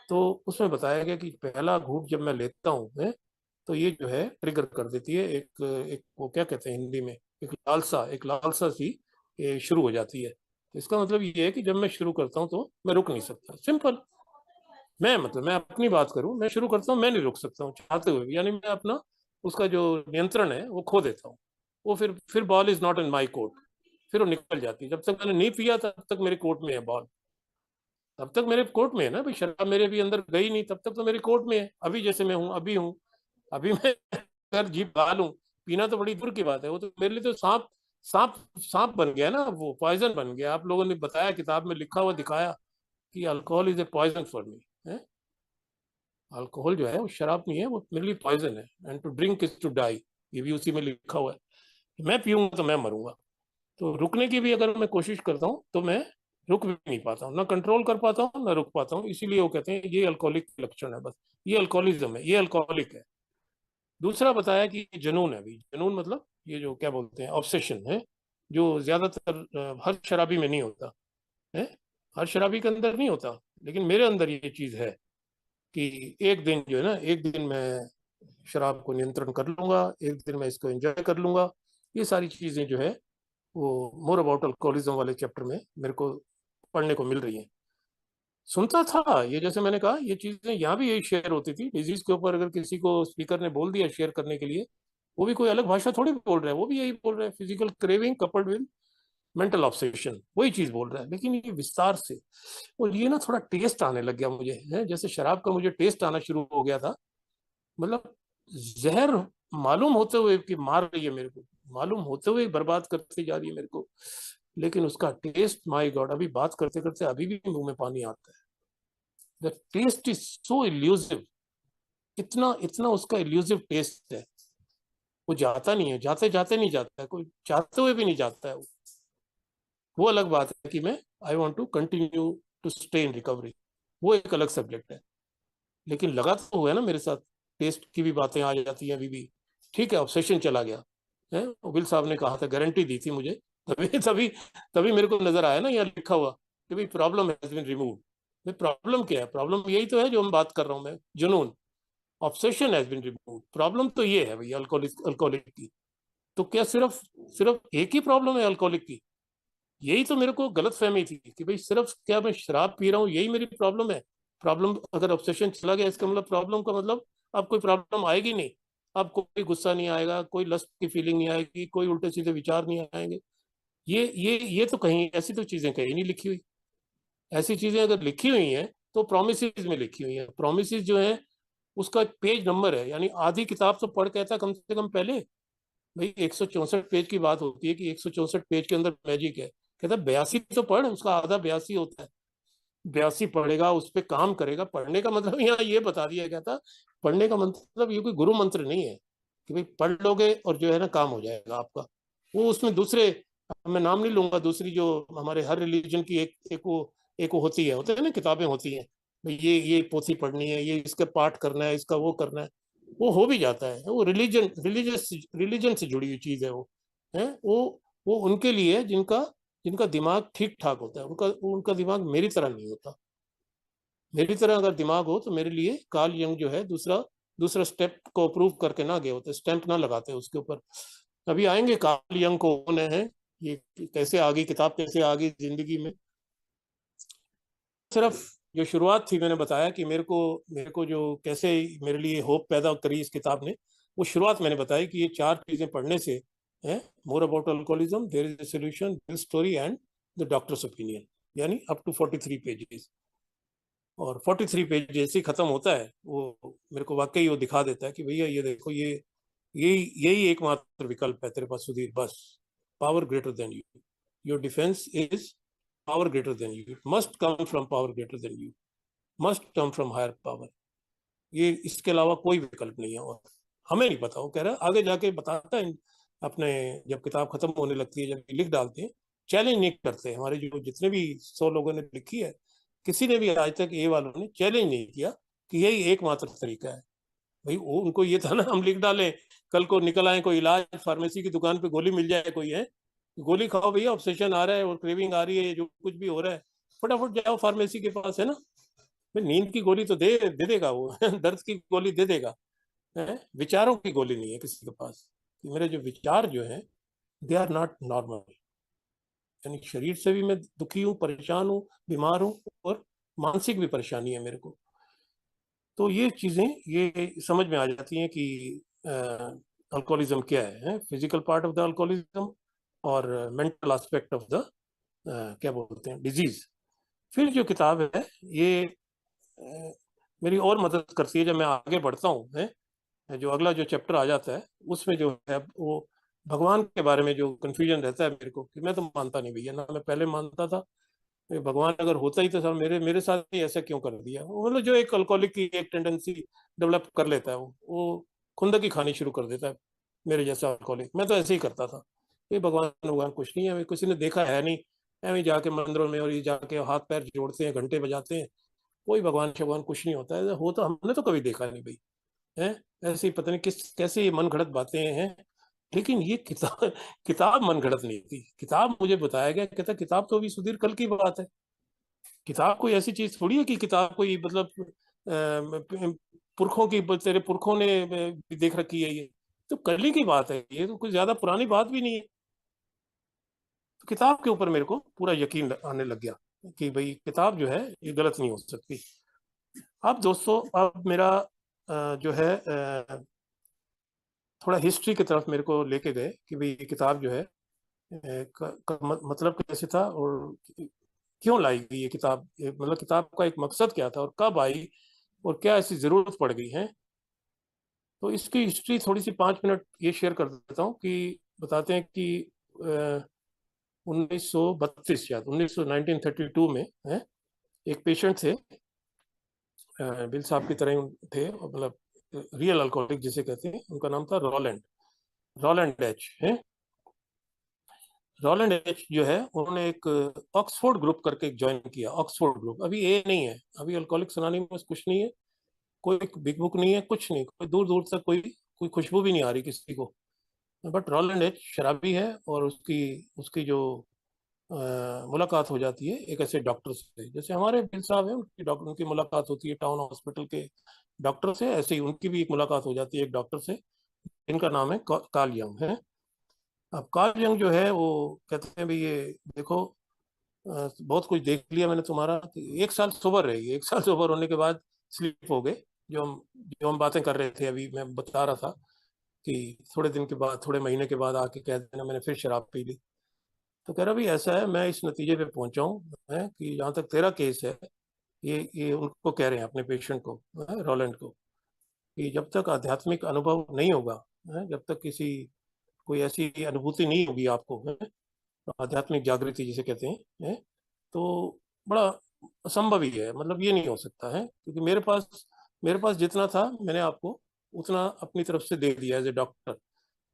तो उसमें बताया गया कि पहला घूंट जब मैं लेता हूँ, तो ये जो है ट्रिगर कर देती है एक एक वो क्या कहते हैं हिंदी में, एक लालसा सी शुरू हो जाती है। तो इसका मतलब ये है कि जब मैं शुरू करता हूँ तो मैं रुक नहीं सकता, सिंपल। मैं अपनी बात करूं, मैं शुरू करता हूँ, मैं नहीं रुक सकता हूँ चाहते हुए भी, यानी मैं अपना उसका जो नियंत्रण है वो खो देता हूँ। वो फिर ball is not in my court, फिर वो निकल जाती है। जब तक मैंने नहीं पिया तब तक मेरे कोर्ट में है बॉल, तब तक मेरे कोर्ट में है ना भाई, शराब मेरे भी अंदर गई नहीं तब तक तो मेरे कोर्ट में है। अभी जैसे मैं हूँ, अभी मैं अगर जीप गा लूं, पीना तो बड़ी दूर की बात है, वो तो मेरे लिए तो सांप सांप सांप बन गया ना, वो पॉइजन बन गया। आप लोगों ने बताया, किताब में लिखा हुआ दिखाया कि alcohol is a poison for me, है। अल्कोहल जो है वो शराब नहीं है, वो मेरे लिए पॉइजन है, and to drink is to die, ये भी उसी में लिखा हुआ है। मैं पीऊंगा तो मैं मरूंगा। तो रुकने की भी अगर मैं कोशिश करता हूँ तो मैं रुक भी नहीं पाता हूँ, ना कंट्रोल कर पाता हूँ ना रुक पाता हूँ। इसीलिए वो कहते हैं ये अल्कोहलिक लक्षण है, बस ये अल्कोहलिज्म है, ये अल्कोहलिक है। दूसरा बताया कि जुनून है, भी जुनून मतलब ये जो क्या बोलते हैं ऑब्सेशन है, जो ज्यादातर हर शराबी में नहीं होता है, हर शराबी के अंदर नहीं होता, लेकिन मेरे अंदर ये चीज है कि एक दिन जो है ना, एक दिन मैं शराब को नियंत्रण कर लूंगा, एक दिन मैं इसको एंजॉय कर लूंगा। ये सारी चीजें जो है वो मोर अबाउट अल्कोहलिज्म वाले चैप्टर में मेरे को पढ़ने को मिल रही है। सुनता था ये, जैसे मैंने कहा, ये चीजें यहाँ भी यही शेयर होती थी डिजीज के ऊपर। अगर किसी को स्पीकर ने बोल दिया शेयर करने के लिए, वो भी कोई अलग भाषा थोड़ी बोल रहा है, वो भी यही बोल रहा है, physical craving coupled with mental obsession, वही चीज बोल रहा है, लेकिन ये विस्तार से। और ये ना थोड़ा टेस्ट आने लग गया मुझे, है जैसे शराब का मुझे टेस्ट आना शुरू हो गया था। मतलब जहर मालूम होते हुए कि मार रही है मेरे को, मालूम होते हुए बर्बाद करती जा रही है मेरे को, लेकिन उसका टेस्ट, माय गॉड, अभी बात करते करते अभी भी मुंह में पानी आता है। The taste is so elusive, इतना इतना उसका इल्यूसिव टेस्ट है। वो जाता नहीं है, जाते जाते नहीं जाता है, कोई चाहते हुए भी नहीं जाता है वो अलग बात है कि मैं I want to continue to stay in recovery, वो एक अलग सब्जेक्ट है। लेकिन लगा तो हुआ है ना मेरे साथ, टेस्ट की भी बातें आ जाती हैं अभी भी। ठीक है, ऑब्सेशन चला गया है, विल साहब ने कहा था, गारंटी दी थी मुझे, तभी तभी तभी मेरे को नजर आया ना यहाँ लिखा हुआ कि भाई problem has been removed. Problem क्या है? प्रॉब्लम यही तो है जो हम बात कर रहा हूँ मैं, जुनून, obsession has been removed. Problem तो ये है भैया अल्कोहलिक की। तो क्या सिर्फ सिर्फ एक ही प्रॉब्लम है अल्कोहलिक की? यही तो मेरे को गलत फहमी थी कि भाई सिर्फ क्या मैं शराब पी रहा हूँ यही मेरी प्रॉब्लम है। प्रॉब्लम अगर ऑब्सेशन चला गया, इसका मतलब प्रॉब्लम का मतलब अब कोई प्रॉब्लम आएगी नहीं, अब कोई गुस्सा नहीं आएगा, कोई लस्ट की फीलिंग नहीं आएगी, कोई उल्टे सीधे विचार नहीं आएंगे। ये तो कहीं ऐसी तो चीजें कहीं नहीं लिखी हुई। ऐसी चीजें अगर लिखी हुई हैं तो प्रोमिस में लिखी हुई है। प्रोमिस जो है उसका पेज नंबर है, यानी आधी किताब तो पढ़ कहता कम से कम पहले, भाई 164 पेज की बात होती है कि 164 पेज के अंदर मैजिक है, कहता 82 तो पढ़, उसका आधा 82 होता है। 82 पढ़ेगा, उस पर काम करेगा। पढ़ने का मतलब यहाँ ये बता दिया गया था, पढ़ने का मतलब ये कोई गुरु मंत्र नहीं है कि भाई पढ़ लोगे और जो है ना काम हो जाएगा आपका। वो उसमें दूसरे मैं नाम नहीं लूंगा, दूसरी जो हमारे हर रिलीजन की एक वो होते हैं ना, किताबें होती हैं, भाई ये पोथी पढ़नी है, ये इसका पाठ करना है, इसका वो करना है, वो हो भी जाता है। वो रिलीजन से जुड़ी हुई चीज है वो, है वो उनके लिए है जिनका जिनका दिमाग ठीक ठाक होता है। उनका उनका दिमाग मेरी तरह नहीं होता। मेरी तरह अगर दिमाग हो तो मेरे लिए कार्ल यंग जो है दूसरा दूसरा स्टेप को अप्रूव करके ना गए होते, स्टैंप ना लगाते उसके ऊपर। अभी आएंगे कार्ल यंग कौन है, ये कैसे आ गई किताब, कैसे आ गई जिंदगी में। सिर्फ जो शुरुआत थी, मैंने बताया कि मेरे को जो कैसे मेरे लिए होप पैदा करी इस किताब ने, वो शुरुआत मैंने बताई कि ये चार चीजें पढ़ने से है, more about alcoholism, there is a solution, this story and the doctor's opinion, यानी अप टू 43 पेजेस। और 43 पेज जैसे ही खत्म होता है वो मेरे को वाकई वो दिखा देता है कि भैया ये देखो, ये यही एकमात्र विकल्प है तेरे पास सुधीर, बस। Power greater than you, your defence is power greater than you, it must come from power greater than you, must come from higher power. ये इसके अलावा कोई विकल्प नहीं है। और हमें नहीं पता, वो कह रहा है आगे जाके बताता है अपने, जब किताब खत्म होने लगती है, जब लिख डालते हैं, चैलेंज नहीं करते। हमारे जो जितने भी 100 लोगों ने लिखी है, किसी ने भी आज तक ये वालों ने चैलेंज नहीं किया कि यही एकमात्र तरीका है। भाई वो उनको ये था ना, हम लिख डालें, कल को निकल आए कोई इलाज, फार्मेसी की दुकान पे गोली मिल जाए कोई है, गोली खाओ भैया, ऑब्सेशन आ रहा है और क्रेविंग आ रही है, जो कुछ भी हो रहा है, फटाफट जाओ फार्मेसी के पास, है ना। भाई नींद की गोली तो दे देगा वो दर्द की गोली दे देगा, है? विचारों की गोली नहीं है किसी के पास। कि मेरे जो विचार जो है, दे आर नॉट नॉर्मल, यानी शरीर से भी मैं दुखी हूँ, परेशान हूँ, बीमार हूँ, और मानसिक भी परेशानी है मेरे को। तो ये चीजें ये समझ में आ जाती हैं कि अल्कोहलिज्म क्या है, physical part of the alcoholism और मेंटल एस्पेक्ट ऑफ द क्या बोलते हैं, डिजीज। फिर जो किताब है ये अ, मेरी और मदद करती है जब मैं आगे बढ़ता हूँ, है जो अगला जो चैप्टर आ जाता है, उसमें जो है वो भगवान के बारे में जो कंफ्यूजन रहता है मेरे को, कि मैं तो मानता नहीं भैया ना, मैं पहले मानता था, भगवान अगर होता ही तो सर मेरे मेरे साथ ही ऐसा क्यों कर दिया। मतलब जो एक अल्कोहलिक की एक टेंडेंसी डेवलप कर लेता है, वो खुंदकी खानी शुरू कर देता है, मेरे जैसा अल्कोहलिक। मैं तो ऐसे ही करता था, ये भगवान भगवान कुछ नहीं है, किसी ने देखा है नहीं, ऐਵੇਂ जाके मंदिरों में और ये जाके हाथ पैर जोड़ते हैं, घंटे बजाते हैं, कोई भगवान शगवान कुछ नहीं होता है, हो तो हमने तो कभी देखा नहीं भाई, है। ऐसे ही पता नहीं किस कैसे ये मन घड़त बातें हैं। लेकिन ये किताब किताब मन घड़त नहीं थी, किताब मुझे बताया गया, कहता किताब तो अभी सुधीर कल की बात है। किताब कोई ऐसी चीज थोड़ी है कि किताब कोई मतलब पुरखों की, तेरे पुरखों ने भी देख रखी है, ये तो कल ही की बात है, ये तो कुछ ज्यादा पुरानी बात भी नहीं है। तो किताब के ऊपर मेरे को पूरा यकीन आने लग गया कि भाई किताब जो है ये गलत नहीं हो सकती। अब दोस्तों, अब मेरा जो है थोड़ा हिस्ट्री की तरफ मेरे को लेके गए कि भाई ये किताब जो है मतलब कैसे था, और क्यों लाई गई ये किताब, मतलब किताब का एक मकसद क्या था, और कब आई, और क्या ऐसी जरूरत पड़ गई है। तो इसकी हिस्ट्री थोड़ी सी 5 मिनट ये शेयर कर देता हूँ कि बताते हैं कि 1932, शायद 1932 में है, एक पेशेंट थे, बिल साहब की तरह ही थे, मतलब रियल अल्कोहलिक जिसे कहते हैं, उनका नाम था रोलैंड, रोलैंड एच है। रोलैंड एच जो है उन्होंने एक ऑक्सफोर्ड ग्रुप करके एक ज्वाइन किया, ऑक्सफोर्ड ग्रुप। अभी ये नहीं है, अभी अल्कोहलिक्स अनोनिमस कुछ नहीं है, कोई बिग बुक नहीं है, कुछ नहीं, कोई दूर दूर तक कोई कोई खुशबू भी नहीं आ रही किसी को। बट रोलैंड एच शराबी है, और उसकी उसकी जो मुलाकात हो जाती है एक ऐसे डॉक्टर से, जैसे हमारे बिल साहब हैं, उनकी डॉक्टर उनकी मुलाकात होती है टाउन हॉस्पिटल के डॉक्टर से, ऐसे ही उनकी भी एक मुलाकात हो जाती है एक डॉक्टर से, इनका नाम है कार्ल यंग है। अब कार्ल यंग जो है वो कहते हैं भाई ये देखो, बहुत कुछ देख लिया मैंने तुम्हारा, कि 1 साल सोबर रहेगी, 1 साल सोबर होने के बाद स्लीप हो गए। जो हम बातें कर रहे थे अभी, मैं बता रहा था कि थोड़े दिन के बाद, थोड़े महीने के बाद आके कह देना मैंने फिर शराब पी ली। तो कह रहा भाई ऐसा है, मैं इस नतीजे पे पहुंचा हूँ, है कि जहाँ तक तेरा केस है, ये उनको कह रहे हैं अपने पेशेंट को, रोलैंड को, कि जब तक आध्यात्मिक अनुभव नहीं होगा, जब तक किसी कोई ऐसी अनुभूति नहीं होगी आपको, आध्यात्मिक जागृति जिसे कहते हैं, तो बड़ा असंभव ही है, मतलब ये नहीं हो सकता है, क्योंकि मेरे पास जितना था मैंने आपको उतना अपनी तरफ से दे दिया एज ए डॉक्टर।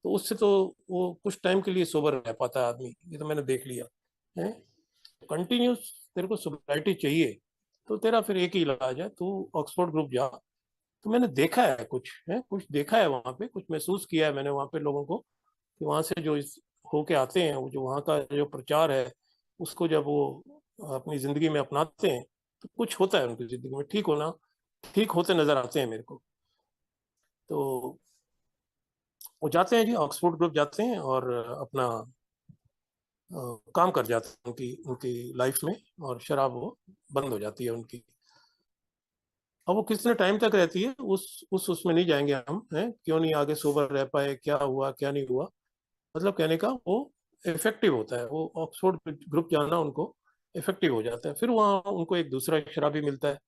तो उससे तो वो कुछ टाइम के लिए सोबर रह पाता है आदमी, ये तो मैंने देख लिया है। कंटिन्यूस तेरे को सोब्राइटी चाहिए तो तेरा फिर एक ही इलाज है, तू ऑक्सफोर्ड ग्रुप जा। तो मैंने देखा है कुछ, है कुछ देखा है वहाँ पे, कुछ महसूस किया है मैंने वहाँ पे लोगों को कि वहाँ से जो इस होके आते हैं, वो जो वहाँ का जो प्रचार है उसको जब वो अपनी जिंदगी में अपनाते हैं तो कुछ होता है उनकी जिंदगी में, ठीक होते नजर आते हैं मेरे को। तो वो जाते हैं जी, ऑक्सफोर्ड ग्रुप जाते हैं और अपना काम कर जाते हैं उनकी उनकी लाइफ में, और शराब वो बंद हो जाती है उनकी। अब वो कितने टाइम तक रहती है उस उसमें नहीं जाएंगे हम, हैं क्यों नहीं आगे सोबर रह पाए, क्या हुआ क्या नहीं हुआ, मतलब कहने का वो इफेक्टिव होता है, वो ऑक्सफोर्ड ग्रुप जाना उनको इफेक्टिव हो जाता है। फिर वहाँ उनको एक दूसरा शराबी मिलता है,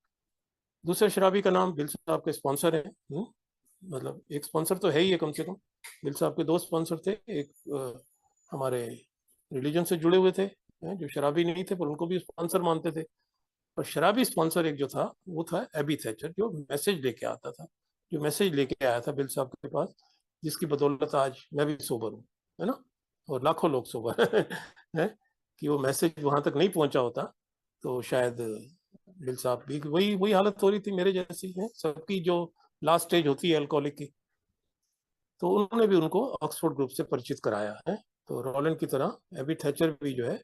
दूसरे शराबी का नाम बिल साहब के स्पॉन्सर है। मतलब एक स्पॉन्सर तो है ही है कम से कम। बिल साहब के दो स्पॉन्सर थे, एक हमारे रिलीजन से जुड़े हुए थे, जो शराबी नहीं थे पर उनको भी स्पॉन्सर मानते थे। और शराबी स्पॉन्सर एक जो था वो था एबी थैचर, जो मैसेज लेके आता था, जो मैसेज लेके आया था बिल साहब के पास, जिसकी बदौलत आज मैं भी सोबर हूँ, है ना, और लाखों लोग सोबर है। कि वो मैसेज वहां तक नहीं पहुंचा होता तो शायद बिल साहब भी वही वही हालत हो रही थी मेरे जैसी है, सबकी जो लास्ट स्टेज होती है अल्कोहलिक की। तो उन्होंने भी उनको ऑक्सफोर्ड ग्रुप से परिचित कराया है। तो रॉलैंड की तरह एबी थैचर भी जो है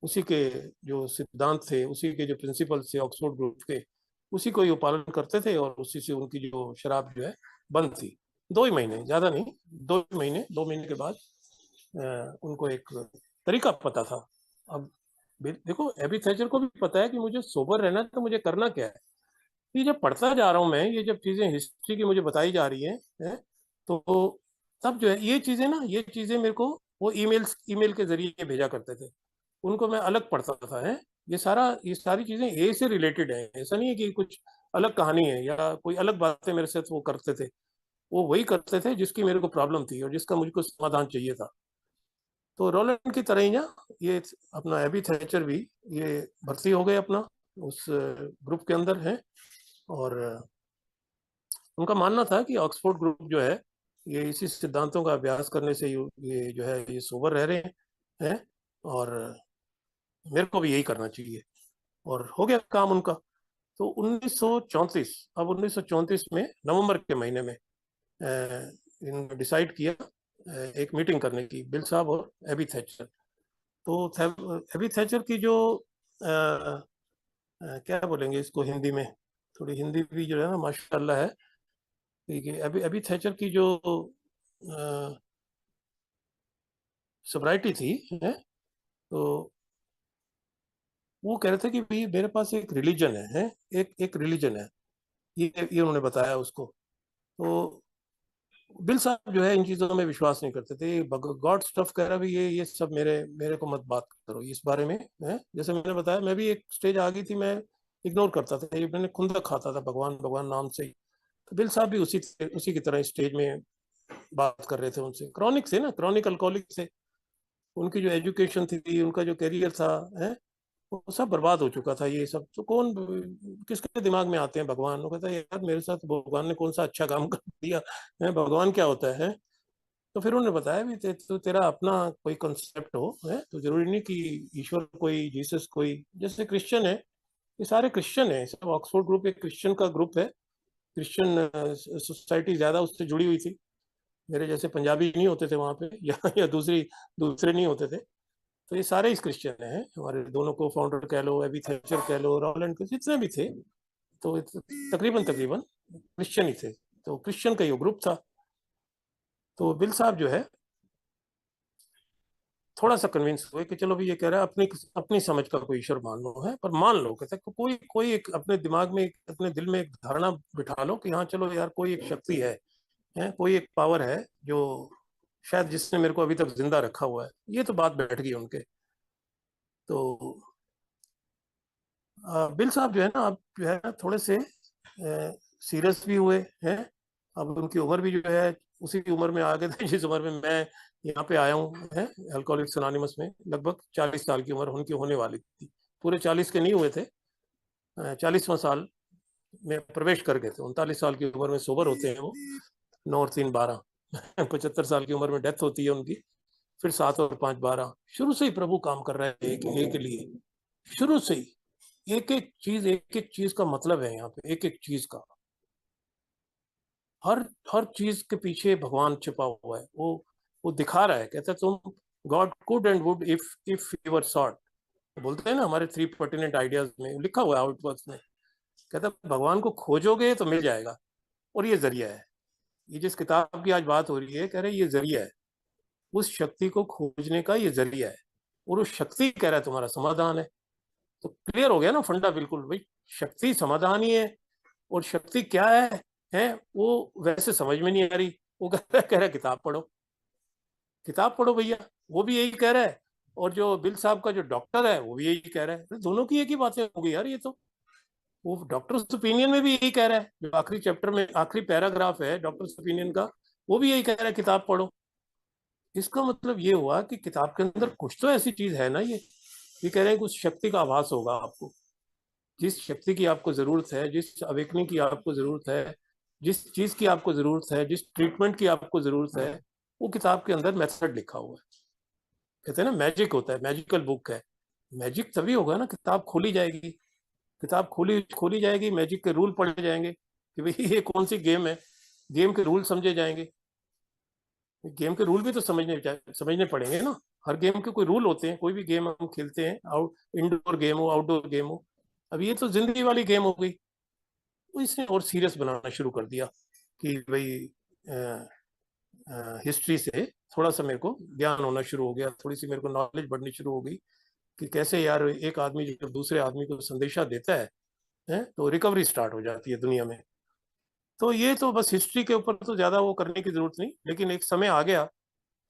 उसी के जो सिद्धांत थे, उसी के जो प्रिंसिपल थे ऑक्सफोर्ड ग्रुप के, उसी को ही वो पालन करते थे, और उसी से उनकी जो शराब जो है बंद थी। 2 ही महीने, ज्यादा नहीं, 2 महीने, 2 महीने के बाद उनको एक तरीका पता था। अब देखो एबी थैचर को भी पता है कि मुझे सोबर रहना है, तो मुझे करना क्या है। ये जब पढ़ता जा रहा हूँ मैं, ये जब चीजें हिस्ट्री की मुझे बताई जा रही है, तो तब जो है ये चीजें ना, ये चीजें मेरे को वो ईमेल के जरिए भेजा करते थे, उनको मैं अलग पढ़ता था। है ये सारी चीजें ए से रिलेटेड है, ऐसा नहीं है कि कुछ अलग कहानी है या कोई अलग बातें मेरे साथ वो करते थे। वो वही करते थे जिसकी मेरे को प्रॉब्लम थी और जिसका मुझको समाधान चाहिए था। तो रोलैंड की तरह ही ना, ये अपना एबी थैचर भी ये भर्ती हो गए अपना उस ग्रुप के अंदर है। और उनका मानना था कि ऑक्सफोर्ड ग्रुप जो है ये इसी सिद्धांतों का अभ्यास करने से ये जो है ये सोबर रह रहे हैं, और मेरे को भी यही करना चाहिए। और हो गया काम उनका। तो 1934, अब 1934 में नवंबर के महीने में इन्होंने डिसाइड किया एक मीटिंग करने की, बिल साहब और एबी थैचर। तो एबी थैचर की जो क्या बोलेंगे इसको हिंदी में, थोड़ी हिंदी भी जो है ना माशाल्लाह है। ठीक है, अभी अभी थैचर की जो सोब्राइटी थी, है, तो वो कह रहे थे कि भाई मेरे पास एक रिलीजन है, एक एक रिलीजन है, ये उन्होंने बताया उसको। तो बिल साहब जो है इन चीजों में विश्वास नहीं करते थे, गॉड स्टफ कह रहा, भी ये सब मेरे मेरे को मत बात करो इस बारे में, है। जैसे मैंने बताया, मैं भी एक स्टेज आ गई थी, मैं इग्नोर करता था, ये मैंने खुंदक खाता था भगवान भगवान नाम से ही। तो बिल साहब भी उसी की तरह स्टेज में बात कर रहे थे उनसे, क्रॉनिक से ना, क्रॉनिक अल्कोहलिक से। उनकी जो एजुकेशन थी, उनका जो करियर था, है, वो सब बर्बाद हो चुका था। ये सब तो कौन, किसके दिमाग में आते हैं भगवान, वो कहता है यार मेरे साथ भगवान ने कौन सा अच्छा काम कर दिया है, भगवान क्या होता है। तो फिर उन्होंने बताया भी तो तेरा अपना कोई कॉन्सेप्ट हो, है, तो जरूरी नहीं कि ईश्वर कोई, जीसस कोई, जैसे क्रिश्चियन है, ये सारे क्रिश्चियन है, सब ऑक्सफोर्ड ग्रुप एक क्रिश्चियन का ग्रुप है। क्रिश्चियन सोसाइटी ज्यादा उससे जुड़ी हुई थी, मेरे जैसे पंजाबी नहीं होते थे वहाँ पे या दूसरे नहीं होते थे। तो ये सारे इस क्रिश्चियन हैं, हमारे दोनों को फाउंडर कह लो, एबी थैचर कह लो, रॉलैंड के जितने भी थे, तो तकरीबन तकरीबन क्रिश्चियन ही थे। तो क्रिश्चियन का ये ग्रुप था। तो बिल साहब जो है थोड़ा सा कन्विंस हुए कि चलो भी ये कह रहा है अपनी अपनी समझ का कोई ईश्वर मान लो, है, पर मान लो, कहते कोई कोई एक अपने दिमाग में, अपने दिल में एक धारणा बिठा लो कि हाँ चलो यार कोई एक शक्ति है, कोई एक पावर है जो शायद जिसने मेरे को अभी तक जिंदा रखा हुआ है। ये तो बात बैठ गई उनके। तो बिल साहब जो है ना, अब जो है ना थोड़े से सीरियस भी हुए हैं। अब उनकी उम्र भी जो है उसी उम्र में आ गए थे जिस उम्र में मैं यहाँ पे आया हूँ, है, अल्कोहलिक्स एनोनिमस में। लगभग 40 साल की उम्र उनकी होने वाली थी, पूरे 40 के नहीं हुए थे, 40वां साल में प्रवेश कर गए थे। 39 साल की उम्र में सोबर होते हैं वो, 9 और 3 12, 75 साल की उम्र में डेथ होती है उनकी। फिर 7 और 5 12। शुरू से ही प्रभु काम कर रहे हैं एक एक के लिए, शुरू से ही एक एक चीज का मतलब है यहाँ पे, एक एक चीज का। हर हर चीज के पीछे भगवान छिपा हुआ है। वो दिखा रहा है, कहता है तुम, God could and would if you were sort. बोलते हैं ना हमारे 3 पर्टिनेंट आइडियाज में लिखा हुआ है, आउटवर्ड्स में। कहता है भगवान को खोजोगे तो मिल जाएगा, और ये जरिया है। ये जिस किताब की आज बात हो रही है, कह रहे ये जरिया है, उस शक्ति को खोजने का ये जरिया है। और उस शक्ति कह रहा है तुम्हारा समाधान है। तो क्लियर हो गया ना फंडा, बिल्कुल भाई। शक्ति समाधान ही है। और शक्ति क्या है वो वैसे समझ में नहीं आ रही। वो कह रहा है किताब पढ़ो, किताब पढ़ो भैया। वो भी यही कह रहा है, और जो बिल साहब का जो डॉक्टर है वो भी यही कह रहा है। दोनों की एक ही बातें होगी यार ये तो। वो डॉक्टर ओपिनियन में भी यही कह रहा है, जो आखिरी चैप्टर में आखिरी पैराग्राफ है डॉक्टर ओपिनियन का, वो भी यही कह रहा है किताब पढ़ो। इसका मतलब ये हुआ कि किताब के अंदर कुछ तो ऐसी चीज है ना। ये कह रहे हैं कुछ शक्ति का आभास होगा आपको। जिस शक्ति की आपको जरूरत है, जिस अवेकनिंग की आपको जरूरत है, जिस चीज की आपको जरूरत है, जिस ट्रीटमेंट की आपको जरूरत है, वो किताब के अंदर मेथड लिखा हुआ है। कहते हैं ना मैजिक होता है, मैजिकल बुक है। मैजिक तभी होगा ना किताब खोली जाएगी। किताब खोली खोली जाएगी, मैजिक के रूल पढ़े जाएंगे कि भाई ये कौन सी गेम है, गेम के रूल समझे जाएंगे। गेम के रूल भी तो समझने पड़ेंगे ना। हर गेम के कोई रूल होते हैं, कोई भी गेम हम खेलते हैं, आउट इंडोर गेम हो आउटडोर गेम हो। अब ये तो जिंदगी वाली गेम हो गई। तो इसने और सीरियस बनाना शुरू कर दिया कि भाई हिस्ट्री से थोड़ा सा मेरे को ज्ञान होना शुरू हो गया, थोड़ी सी मेरे को नॉलेज बढ़नी शुरू हो गई कि कैसे यार एक आदमी जब दूसरे आदमी को संदेशा देता है तो रिकवरी स्टार्ट हो जाती है दुनिया में। तो ये तो बस हिस्ट्री के ऊपर तो ज्यादा वो करने की जरूरत नहीं, लेकिन एक समय आ गया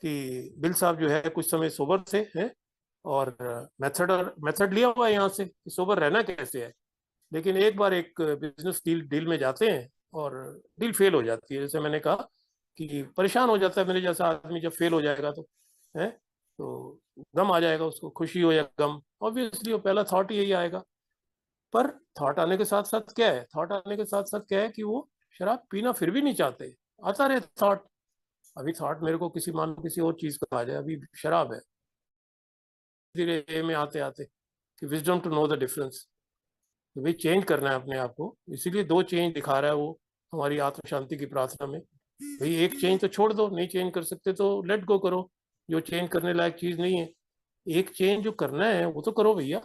कि बिल साहब जो है कुछ समय सोबर थे हैं, और मेथड लिया हुआ है यहाँ से कि सोबर रहना कैसे है। लेकिन एक बार एक बिजनेस डील में जाते हैं और डील फेल हो जाती है। जैसे मैंने कहा कि परेशान हो जाता है मेरे जैसा आदमी जब फेल हो जाएगा तो, है तो गम आ जाएगा उसको, खुशी हो या गम, ऑब्वियसली वो पहला थॉट ही यही आएगा। पर थॉट आने के साथ साथ क्या है, थॉट आने के साथ साथ क्या है कि वो शराब पीना फिर भी नहीं चाहते। आता रहे थॉट। अभी थॉट मेरे को किसी मान किसी और चीज का आ जाए, अभी शराब है, धीरे ए में आते आते कि wisdom to know the difference. तो भाई चेंज करना है अपने आप को, इसीलिए 2 चेंज दिखा रहा है वो हमारी आत्म शांति की प्रार्थना में। भाई एक चेंज तो छोड़ दो, नहीं चेंज कर सकते तो लेट गो करो, जो चेंज करने लायक चीज नहीं है। एक चेंज जो करना है वो तो करो भैया।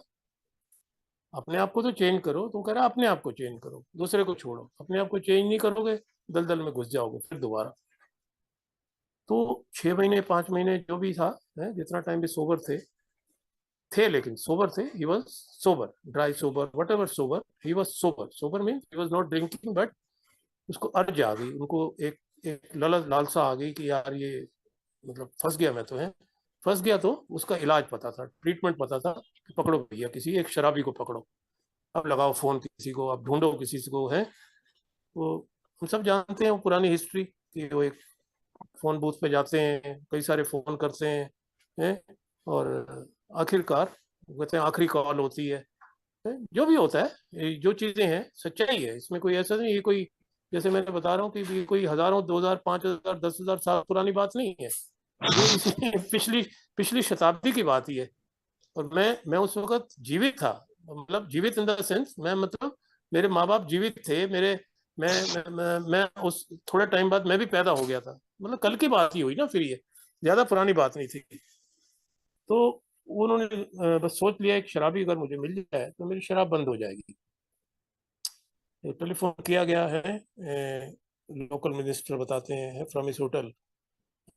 अपने आप को तो चेंज करो, तो कह रहा अपने आप को चेंज करो, दूसरे को छोड़ो। अपने आप को चेंज नहीं करोगे, दलदल में घुस जाओगे फिर दोबारा। तो 6 महीने 5 महीने जो भी था, जितना टाइम भी सोबर थे, लेकिन सोबर थे, he was sober, dry sober, what ever sober, he was sober. Sober mean he was not drinking, but उसको अर्ज आ गई, उनको एक लालसा आ गई कि यार ये मतलब फंस गया मैं तो, है फंस गया। तो उसका इलाज पता था, ट्रीटमेंट पता था कि पकड़ो भैया किसी एक शराबी को पकड़ो, अब लगाओ फोन किसी को, अब ढूंढो किसी को, है वो। हम सब जानते हैं वो पुरानी हिस्ट्री कि वो एक फोन बूथ पे जाते हैं, कई सारे फोन करते हैं और आखिरकार कहते हैं आखिरी कॉल होती है। जो भी होता है, जो चीजें हैं सच्चाई है, इसमें कोई ऐसा नहीं, ये कोई जैसे मैंने बता रहा हूँ कि ये कोई हजारों 2000 5000 10,000 साल पुरानी बात नहीं है। ये इसी पिछली पिछली शताब्दी की बात ही है। और मैं उस वक्त जीवित था, मतलब जीवित इन द सेंस, मैं मतलब मेरे माँ बाप जीवित थे मेरे। मैं उस थोड़े टाइम बाद मैं भी पैदा हो गया था, मतलब कल की बात ही हुई ना फिर, ये ज्यादा पुरानी बात नहीं थी। तो उन्होंने बस सोच लिया कि शराबी अगर मुझे मिल जाए तो मेरी शराब बंद हो जाएगी। तो टेलीफोन किया गया है, लोकल मिनिस्टर बताते हैं फ्रॉम इस होटल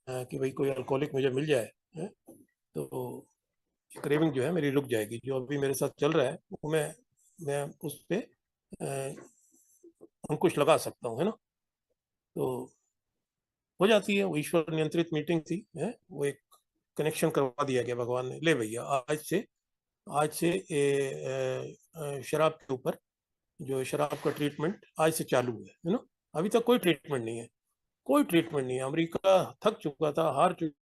कि भाई कोई अल्कोहलिक मुझे मिल जाए, तो क्रेविंग जो है मेरी रुक जाएगी। जो अभी मेरे साथ चल रहा है वो मैं उस पर अंकुश लगा सकता हूँ, है ना। तो हो जाती है, वो ईश्वर नियंत्रित मीटिंग थी, है वो एक कनेक्शन करवा दिया गया भगवान ने, ले भैया आज से शराब के ऊपर जो शराब का ट्रीटमेंट आज से चालू है ना। अभी तक कोई ट्रीटमेंट नहीं है, कोई ट्रीटमेंट नहीं है। अमेरिका थक चुका था, हार चुका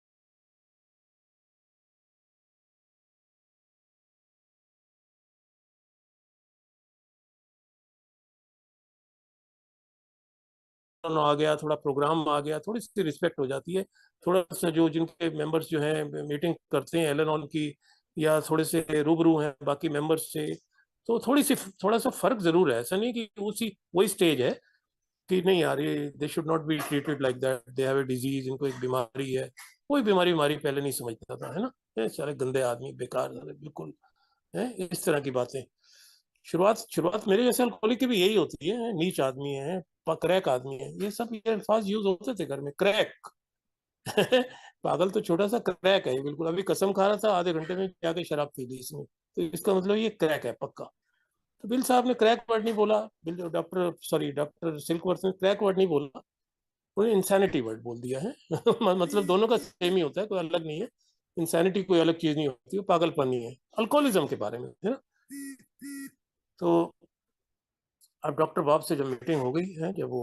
ऑन आ गया, थोड़ा प्रोग्राम आ गया, थोड़ी सी रिस्पेक्ट हो जाती है। थोड़ा सा जो जिनके मेंबर्स जो हैं मीटिंग करते हैं एल ऑन की, या थोड़े से रूबरू हैं बाकी मेंबर्स से, तो थोड़ा सा फर्क जरूर है। ऐसा नहीं कि उसी वही स्टेज है कि नहीं यार, ये they should not be treated like that, they have a disease, इनको एक बीमारी है। कोई बीमारी बीमारी पहले नहीं समझता था, है ना। ये सारे गंदे आदमी, बेकार सारे, बिल्कुल है इस तरह की बातें। शुरुआत शुरुआत मेरे जैसे अल्कोहलिक की भी यही होती है, नीच आदमी है, क्रैक आदमी है, ये सब ये अल्फाज यूज होते थे घर में, क्रैक। पागल तो छोटा सा क्रैक है बिल्कुल। अभी कसम खा रहा था, आधे घंटे में जाके शराब पी ली इसने, तो इसका मतलब ये क्रैक है पक्का। तो बिल साहब ने क्रैक वर्ड नहीं बोला, बिल डॉक्टर सॉरी डॉक्टर सिल्कवर्थ ने क्रैक वर्ड नहीं बोला, उन्होंने इंसैनिटी वर्ड बोल दिया है। मतलब दोनों का सेम ही होता है, कोई अलग नहीं है। इंसैनिटी कोई अलग चीज नहीं होती, वो पागलपन ही है अल्कोहलिज्म के बारे में, है ना। तो अब डॉक्टर बाब से जब मीटिंग हो गई है, जब वो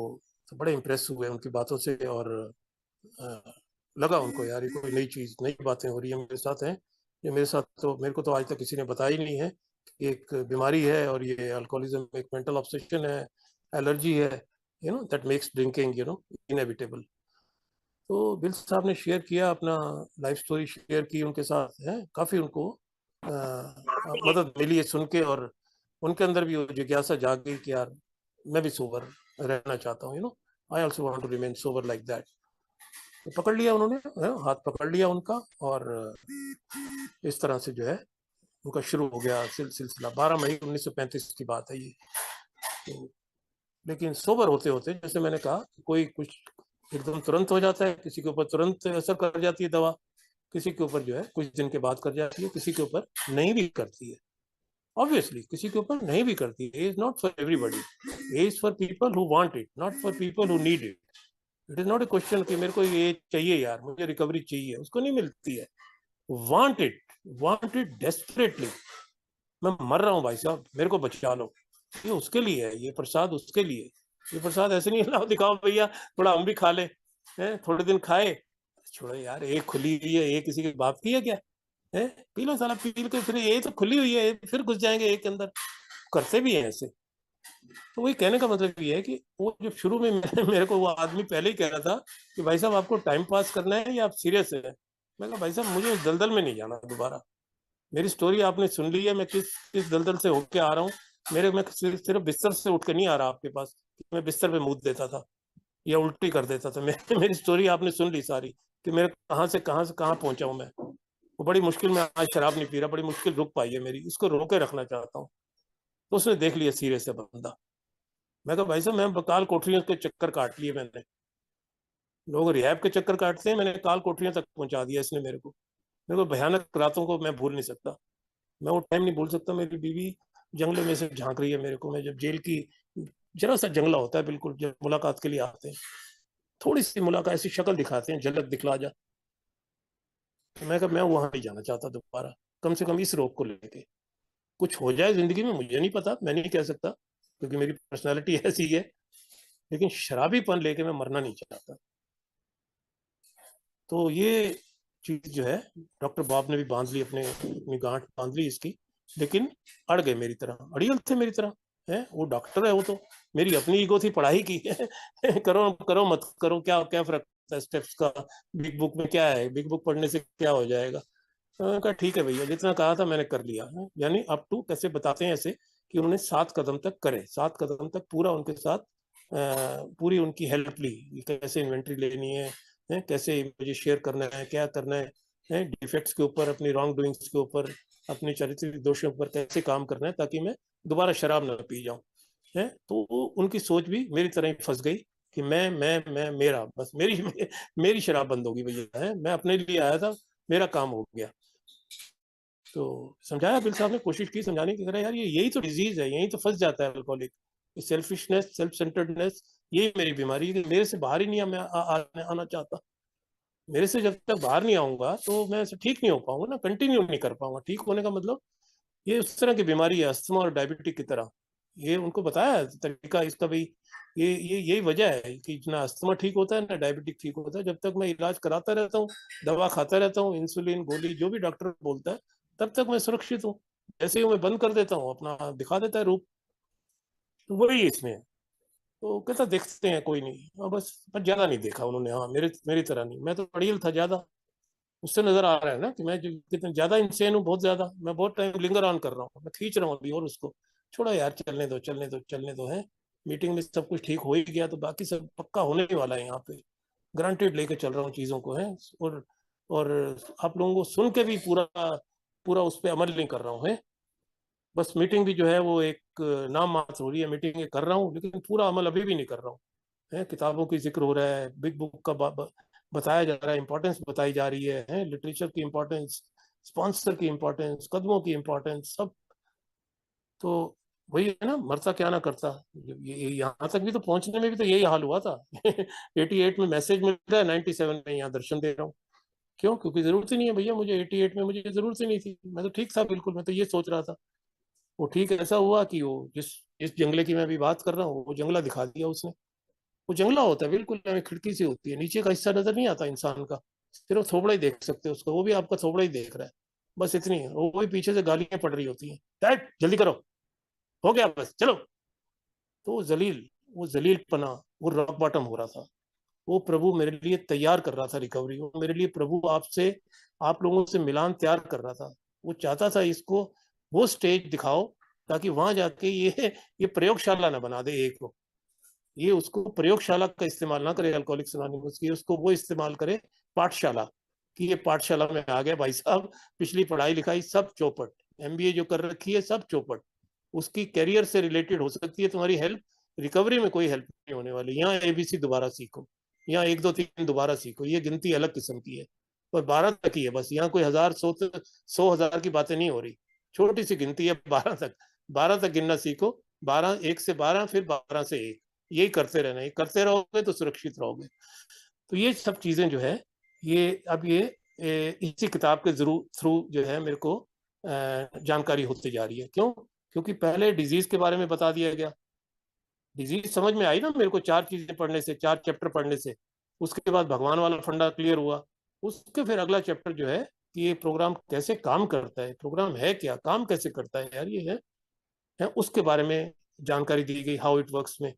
तो बड़े इंप्रेस हुए उनकी बातों से, और लगा उनको यार ये कोई नई चीज, नई बातें हो रही है मेरे साथ हैं। ये मेरे साथ तो, मेरे को तो आज तक किसी ने बताया ही नहीं है कि एक बीमारी है, और ये अल्कोहलिज्म एक मेंटल ऑब्सेशन है, एलर्जी है, दैट मेक्स ड्रिंकिंग इनएविटेबल। तो बिल साहब ने शेयर किया अपना लाइफ स्टोरी, शेयर की उनके साथ है, काफी उनको मदद मिली है सुन के, और उनके अंदर भी वो जिज्ञासा जाग गई कि यार मैं भी सोबर रहना चाहता हूँ, I also want to remain sober like that. तो पकड़ लिया उन्होंने, हाथ पकड़ लिया उनका, और इस तरह से जो है उनका शुरू हो गया सिलसिला। 12 मई 1935 की बात है ये। तो लेकिन सोबर होते होते, जैसे मैंने कहा, कोई कुछ एकदम तुरंत हो जाता है, किसी के ऊपर तुरंत असर कर जाती है दवा, किसी के ऊपर जो है कुछ दिन के बाद कर जाती है, किसी के ऊपर नहीं भी करती है। ऑब्वियसली किसी के ऊपर नहीं भी करती है। Is not for everybody, is for people who want it, not for people who need it. It is not a question कि मेरे को ये चाहिए यार, मुझे रिकवरी चाहिए, उसको नहीं मिलती है। Want it, want it desperately. मैं मर रहा हूँ भाई साहब, मेरे को बचा लो, ये उसके लिए है, ये प्रसाद उसके लिए। ये प्रसाद ऐसे नहीं लाओ दिखाओ भैया, थोड़ा हम भी खा ले, थोड़े दिन खाए, छोड़ो यार, एक खुली हुई है, ये किसी के बाप की है क्या, है पी लो साला, पी के फिर ये तो खुली हुई है, फिर घुस जाएंगे एक के अंदर, करते भी हैं ऐसे। तो वही कहने का मतलब ये है कि वो जब शुरू में मेरे को वो आदमी पहले ही कह रहा था कि भाई साहब आपको टाइम पास करना है या आप सीरियस है। मैं कहा भाई साहब मुझे दलदल में नहीं जाना दोबारा, मेरी स्टोरी आपने सुन ली है, मैं किस किस दलदल से होके आ रहा हूँ। मैं सिर्फ बिस्तर से उठ के नहीं आ रहा आपके पास, मैं बिस्तर पे मूत देता था या उल्टी कर देता था। मेरी स्टोरी आपने सुन ली सारी, कि मेरे कहाँ से कहाँ पहुंचा हूँ मैं। वो बड़ी मुश्किल में आज शराब नहीं पी रहा, बड़ी मुश्किल रुक पाई है मेरी, इसको रोके रखना चाहता हूँ। तो उसने देख लिया सीरियस है बंदा। मैं कहा भाई साहब मैं काल कोठरियों के चक्कर काट लिए मैंने, लोग रिहैब के चक्कर काटते हैं, मैंने काल कोठरियों तक पहुंचा दिया इसने मेरे को भयानक रातों को मैं भूल नहीं सकता। मैं वो टाइम नहीं भूल सकता। मेरी बीवी जंगले में से झांक रही है मेरे को, मैं जब जेल की, जरा सा जंगला होता है बिल्कुल, जब मुलाकात के लिए आते हैं, थोड़ी सी मुलाकात, ऐसी शक्ल दिखाते हैं, झलक दिखला जा। तो मैं कहा मैं वहां नहीं जाना चाहता दोबारा, कम से कम इस रोग को लेके। कुछ हो जाए जिंदगी में मुझे नहीं पता, मैं नहीं कह सकता क्योंकि मेरी पर्सनैलिटी ऐसी है, लेकिन शराबीपन लेके मैं मरना नहीं चाहता। तो ये चीज जो है, डॉक्टर बॉब ने भी बांध ली अपनी गांठ बांध ली इसकी, लेकिन अड़ गए मेरी तरह, अड़ियल थे मेरी तरह। है वो डॉक्टर है, वो तो मेरी अपनी ईगो थी, पढ़ाई की करो करो मत करो, क्या क्या फर्क है स्टेप्स का, बिग बुक में क्या है, बिग बुक पढ़ने से क्या हो जाएगा। तो मैंने कहा ठीक है भैया, जितना कहा था मैंने कर लिया। यानी अप टू, कैसे बताते हैं ऐसे, कि उन्होंने 7 कदम तक करे, 7 कदम तक पूरा उनके साथ पूरी उनकी हेल्प ली, कैसे इन्वेंट्री लेनी है, कैसे मुझे शेयर करना है, क्या करना है, डिफेक्ट्स के ऊपर, अपनी रॉन्ग डूइंग्स के ऊपर, अपने चारित्रिक दोषों पर कैसे काम करना है, ताकि मैं दोबारा शराब न पी जाऊं। है तो उनकी सोच भी मेरी तरह ही फंस गई कि मैं मेरा बस मेरी शराब बंद होगी भैया, है मैं अपने लिए आया था, मेरा काम हो गया। तो समझाया बिल साहब ने, कोशिश की समझाने की, कह रहा यार ये यही तो डिजीज है, यही तो फंस जाता है अल्कोहलिक, सेल्फिशनेस, सेल्फ सेंटर्डनेस, यही मेरी बीमारी है, मेरे से बाहर ही नहीं मैं आना चाहता। मेरे से जब तक बाहर नहीं आऊंगा तो मैं ठीक नहीं हो पाऊंगा ना, कंटिन्यू नहीं कर पाऊंगा। ठीक होने का मतलब ये उस तरह की बीमारी है, अस्थमा और डायबिटिक की तरह। ये उनको बताया है तरीका इसका भाई, ये यही वजह है कि ना अस्थमा ठीक होता है ना डायबिटिक ठीक होता है। जब तक मैं इलाज कराता रहता हूँ, दवा खाता रहता हूँ, इंसुलिन गोली जो भी डॉक्टर बोलता है, तब तक मैं सुरक्षित हूँ। जैसे ही मैं बंद कर देता हूँ, अपना दिखा देता है रूप। तो वही इसमें है। तो कहता देखते हैं कोई नहीं। हाँ बस, पर ज्यादा नहीं देखा उन्होंने। हाँ मेरे मेरी तरह नहीं, मैं तो अड़ियल था ज्यादा। उससे नजर आ रहा है ना कि मैं कितना ज्यादा इंसेन हूँ, बहुत ज्यादा। मैं बहुत टाइम लिंगर ऑन कर रहा हूँ, मैं खींच रहा हूँ अभी और उसको। छोड़ा यार, चलने दो चलने दो चलने दो है। मीटिंग में सब कुछ ठीक हो ही गया तो बाकी सब पक्का होने वाला है यहाँ पे। ग्रांटेड लेके चल रहा हूँ चीजों को है। और आप लोगों को सुन के भी पूरा पूरा उस पर अमल नहीं कर रहा हूँ है। बस मीटिंग भी जो है वो एक नाम मात्र हो रही है, मीटिंग कर रहा हूँ लेकिन पूरा अमल अभी भी नहीं कर रहा हूँ है। किताबों की जिक्र हो रहा है, बिग बुक का बताया जा रहा है, इंपॉर्टेंस बताई जा रही है लिटरेचर की इंपॉर्टेंस, स्पॉन्सर की इंपॉर्टेंस, कदमों की इंपॉर्टेंस, सब। तो वही है ना, मरता क्या ना करता। ये यहाँ तक भी तो पहुंचने में भी तो यही हाल हुआ था। 88 में मैसेज मिल रहा है, 97 में यहाँ दर्शन दे रहा हूँ। क्यों? क्योंकि जरूरत ही नहीं है भैया मुझे। 88 में मुझे जरूरत ही नहीं थी, मैं तो ठीक था बिल्कुल। मैं तो ये सोच रहा था। वो ठीक ऐसा हुआ कि वो जिस जंगले की मैं अभी बात कर रहा हूँ, वो जंगला दिखा दिया उसने। वो जंगला होता है बिल्कुल, खिड़की से होती है, नीचे का हिस्सा नजर नहीं आता इंसान का। सिर्फ थोबड़ा ही देख सकते हो उसको, वो भी आपका थोबड़ा ही देख रहा है। बस इतनी है। वो भी पीछे से गालियां पड़ रही होती हैं, डैड जल्दी करो, हो गया बस चलो। तो वो जलील पना, वो रॉक बॉटम हो रहा था। वो प्रभु मेरे लिए तैयार कर रहा था रिकवरी। वो मेरे लिए प्रभु आपसे, आप लोगों से मिलान तैयार कर रहा था। वो चाहता था इसको वो स्टेज दिखाओ, ताकि वहां जाके ये प्रयोगशाला ना बना दे एक को। ये उसको प्रयोगशाला का इस्तेमाल ना करे अल्कोहलिक्स अनोनिमस की, उसको वो इस्तेमाल करे पाठशाला। कि ये पाठशाला में आ गया भाई साहब, पिछली पढ़ाई लिखाई सब चौपट, एमबीए जो कर रखी है सब चौपट। उसकी करियर से रिलेटेड हो सकती है तुम्हारी हेल्प, रिकवरी में कोई हेल्प नहीं होने वाली। यहाँ एबीसी दोबारा सीखो, यहाँ 1 2 3 दोबारा सीखो, ये गिनती अलग किस्म की है। और 12 तक ही है बस, यहाँ कोई 1000 100 1000 की बातें नहीं हो रही। छोटी सी गिनती है 12 तक। 12 तक गिनना सीखो। 12, 1 से 12, फिर 12 से 1। यही करते रहना, ये करते रहोगे तो सुरक्षित रहोगे। तो ये सब चीजें जो है, ये अब ये इसी किताब के जरूर थ्रू जो है मेरे को जानकारी होती जा रही है। क्यों? क्योंकि पहले डिजीज के बारे में बता दिया गया। डिजीज समझ में आई ना मेरे को 4 चीजें पढ़ने से, 4 चैप्टर पढ़ने से। उसके बाद भगवान वाला फंडा क्लियर हुआ। उसके फिर अगला चैप्टर जो है कि ये प्रोग्राम कैसे काम करता है, प्रोग्राम है क्या, काम कैसे करता है यार ये है उसके बारे में जानकारी दी गई, हाउ इट वर्क्स में।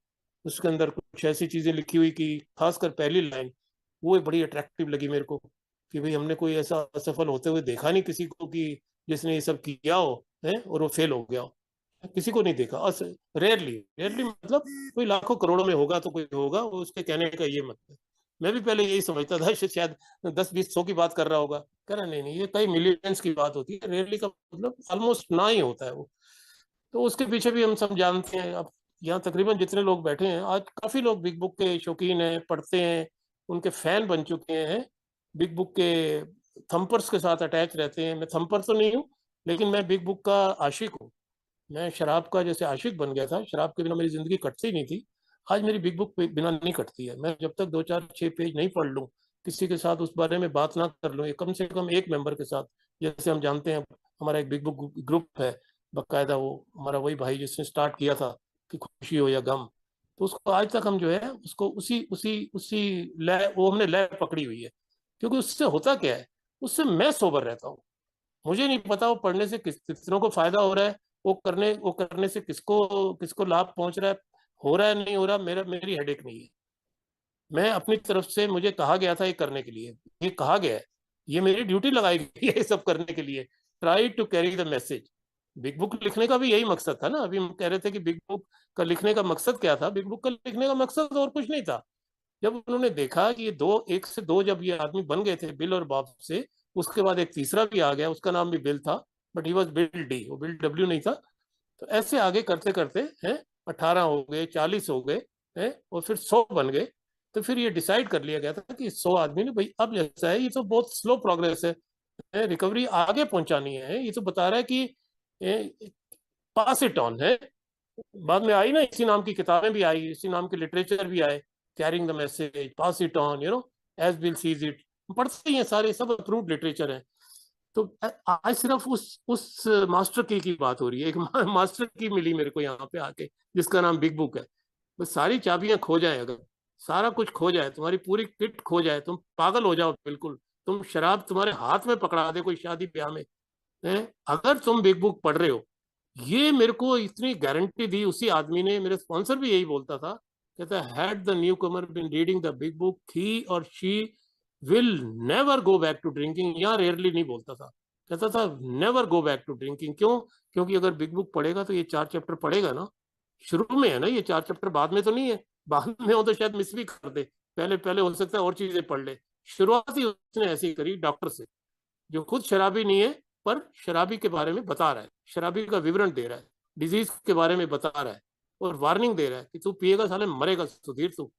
उसके अंदर कुछ ऐसी चीजें लिखी हुई कि खासकर पहली लाइन वो बड़ी अट्रैक्टिव लगी मेरे को। कि भाई हमने कोई ऐसा असफल होते हुए देखा नहीं किसी को कि जिसने ये सब किया हो है और वो फेल हो गया हो। किसी को नहीं देखा। रेयरली, रेयरली मतलब कोई लाखों करोड़ों में होगा तो कोई होगा, वो उसके कहने का ये मतलब। मैं भी पहले यही समझता था, शायद 10 20 100 की बात कर रहा होगा। कह रहा नहीं नहीं, ये कई मिलियंस की बात होती है। रेयरली का मतलब ऑलमोस्ट ना ही होता है वो। तो उसके पीछे भी हम सब जानते हैं। अब यहाँ तकरीबन जितने लोग बैठे हैं आज, काफी लोग बिग बुक के शौकीन हैं, पढ़ते हैं, उनके फैन बन चुके हैं। बिग बुक के थंपर्स के साथ अटैच रहते हैं। मैं थंपर तो नहीं हूँ, लेकिन मैं बिग बुक का आशिक हूँ। मैं शराब का जैसे आशिक बन गया था, शराब के बिना मेरी जिंदगी कटती नहीं थी, आज मेरी बिग बुक बिना नहीं कटती है। मैं जब तक 2 4 6 पेज नहीं पढ़ लूँ, किसी के साथ उस बारे में बात ना कर लूँ, कम से कम एक मेंबर के साथ। जैसे हम जानते हैं हमारा एक बिग बुक ग्रुप है बाकायदा, वो हमारा वही भाई जिसने स्टार्ट किया था कि खुशी हो या गम। तो उसको आज तक हम जो है उसको उसी उसी उसी लय, वो हमने लय पकड़ी हुई है। क्योंकि उससे होता क्या है, उससे मैं सोबर रहता हूँ। मुझे नहीं पता वो पढ़ने से कितनों को फायदा हो रहा है, वो करने से किसको किसको लाभ पहुंच रहा है, हो रहा है नहीं हो रहा, मेरी हेडेक नहीं है। मैं अपनी तरफ से, मुझे कहा गया था ये करने के लिए, ये कहा गया है, ये मेरी ड्यूटी लगाई गई है ये सब करने के लिए। Try to carry the message. Big book लिखने का भी यही मकसद था ना। अभी हम कह रहे थे कि बिग बुक का लिखने का मकसद क्या था। बिग बुक का लिखने का मकसद और कुछ नहीं था। जब उन्होंने देखा कि ये दो, एक से दो जब ये आदमी बन गए थे बिल और बॉब से, उसके बाद एक तीसरा भी आ गया, उसका नाम भी बिल था, but he was Bill de, वो बिल डब्ल्यू नहीं था। तो ऐसे आगे करते करते हैं 18 हो गए, 40 हो गए हैं, और फिर 100 बन गए। तो फिर ये डिसाइड कर लिया गया था कि 100 आदमी ने, भाई अब जैसा है ये तो बहुत स्लो प्रोग्रेस है, रिकवरी आगे पहुंचानी है। ये तो बता रहा है कि पास इट ऑन है। बाद में आई ना, इसी नाम की किताबें भी आई, इसी नाम के लिटरेचर भी आए, carrying the message, pass it on, as Bill sees it. पढ़ते ही हैं सारे, सब अप्रूव्ड लिटरेचर है। तो आज सिर्फ उस मास्टर की बात हो रही है। एक मास्टर की मिली मेरे को यहाँ पे आके, जिसका नाम बिग बुक है। बस सारी चाबियां खो जाए, अगर सारा कुछ खो जाए, तुम्हारी पूरी किट खो जाए, तुम पागल हो जाओ बिल्कुल। तुम शराब तुम्हारे हाथ में पकड़ा दे कोई शादी ब्याह में, है, अगर तुम बिग बुक पढ़ रहे हो, ये मेरे को इतनी गारंटी दी उसी आदमी ने। मेरे स्पॉन्सर भी यही बोलता था कहता है had the newcomer been reading the big book he और she will never go back to drinking. यहाँ रेयरली नहीं बोलता था, कहता था never go back to drinking. क्यों? क्योंकि अगर बिग बुक पढ़ेगा तो ये 4 चैप्टर पढ़ेगा ना, शुरू में है ना ये 4 चैप्टर, बाद में तो नहीं है। बाद में हो तो शायद मिस भी कर दे, पहले पहले हो सकता है और चीजें पढ़ ले। शुरुआत ही उसने ऐसी करी डॉक्टर से, जो खुद शराबी नहीं है पर शराबी के बारे में बता रहा है, शराबी का विवरण दे रहा है, डिजीज के बारे में बता रहा है और वार्निंग दे रहा है कि तू पिएगा साले मरेगा सुधीर, तू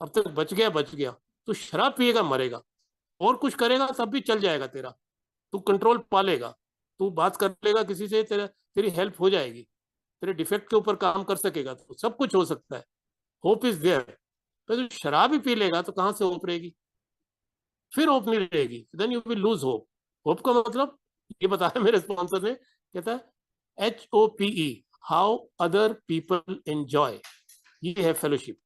अब तक बच गया, तू शराब पिएगा मरेगा, और कुछ करेगा तब भी चल जाएगा तेरा, तू कंट्रोल पालेगा, तू बात कर लेगा किसी से, तेरी हेल्प हो जाएगी, तेरे डिफेक्ट के ऊपर काम कर सकेगा, तो सब कुछ हो सकता है, होप इज देयर। तो तू शराब ही पी लेगा तो कहां से होप रहेगी? फिर होप नहीं रहेगी, then you will lose hope. Hope का मतलब ये बताया मेरे स्पॉन्सर ने, कहता है HOPE, how other people enjoy, ये है फेलोशिप।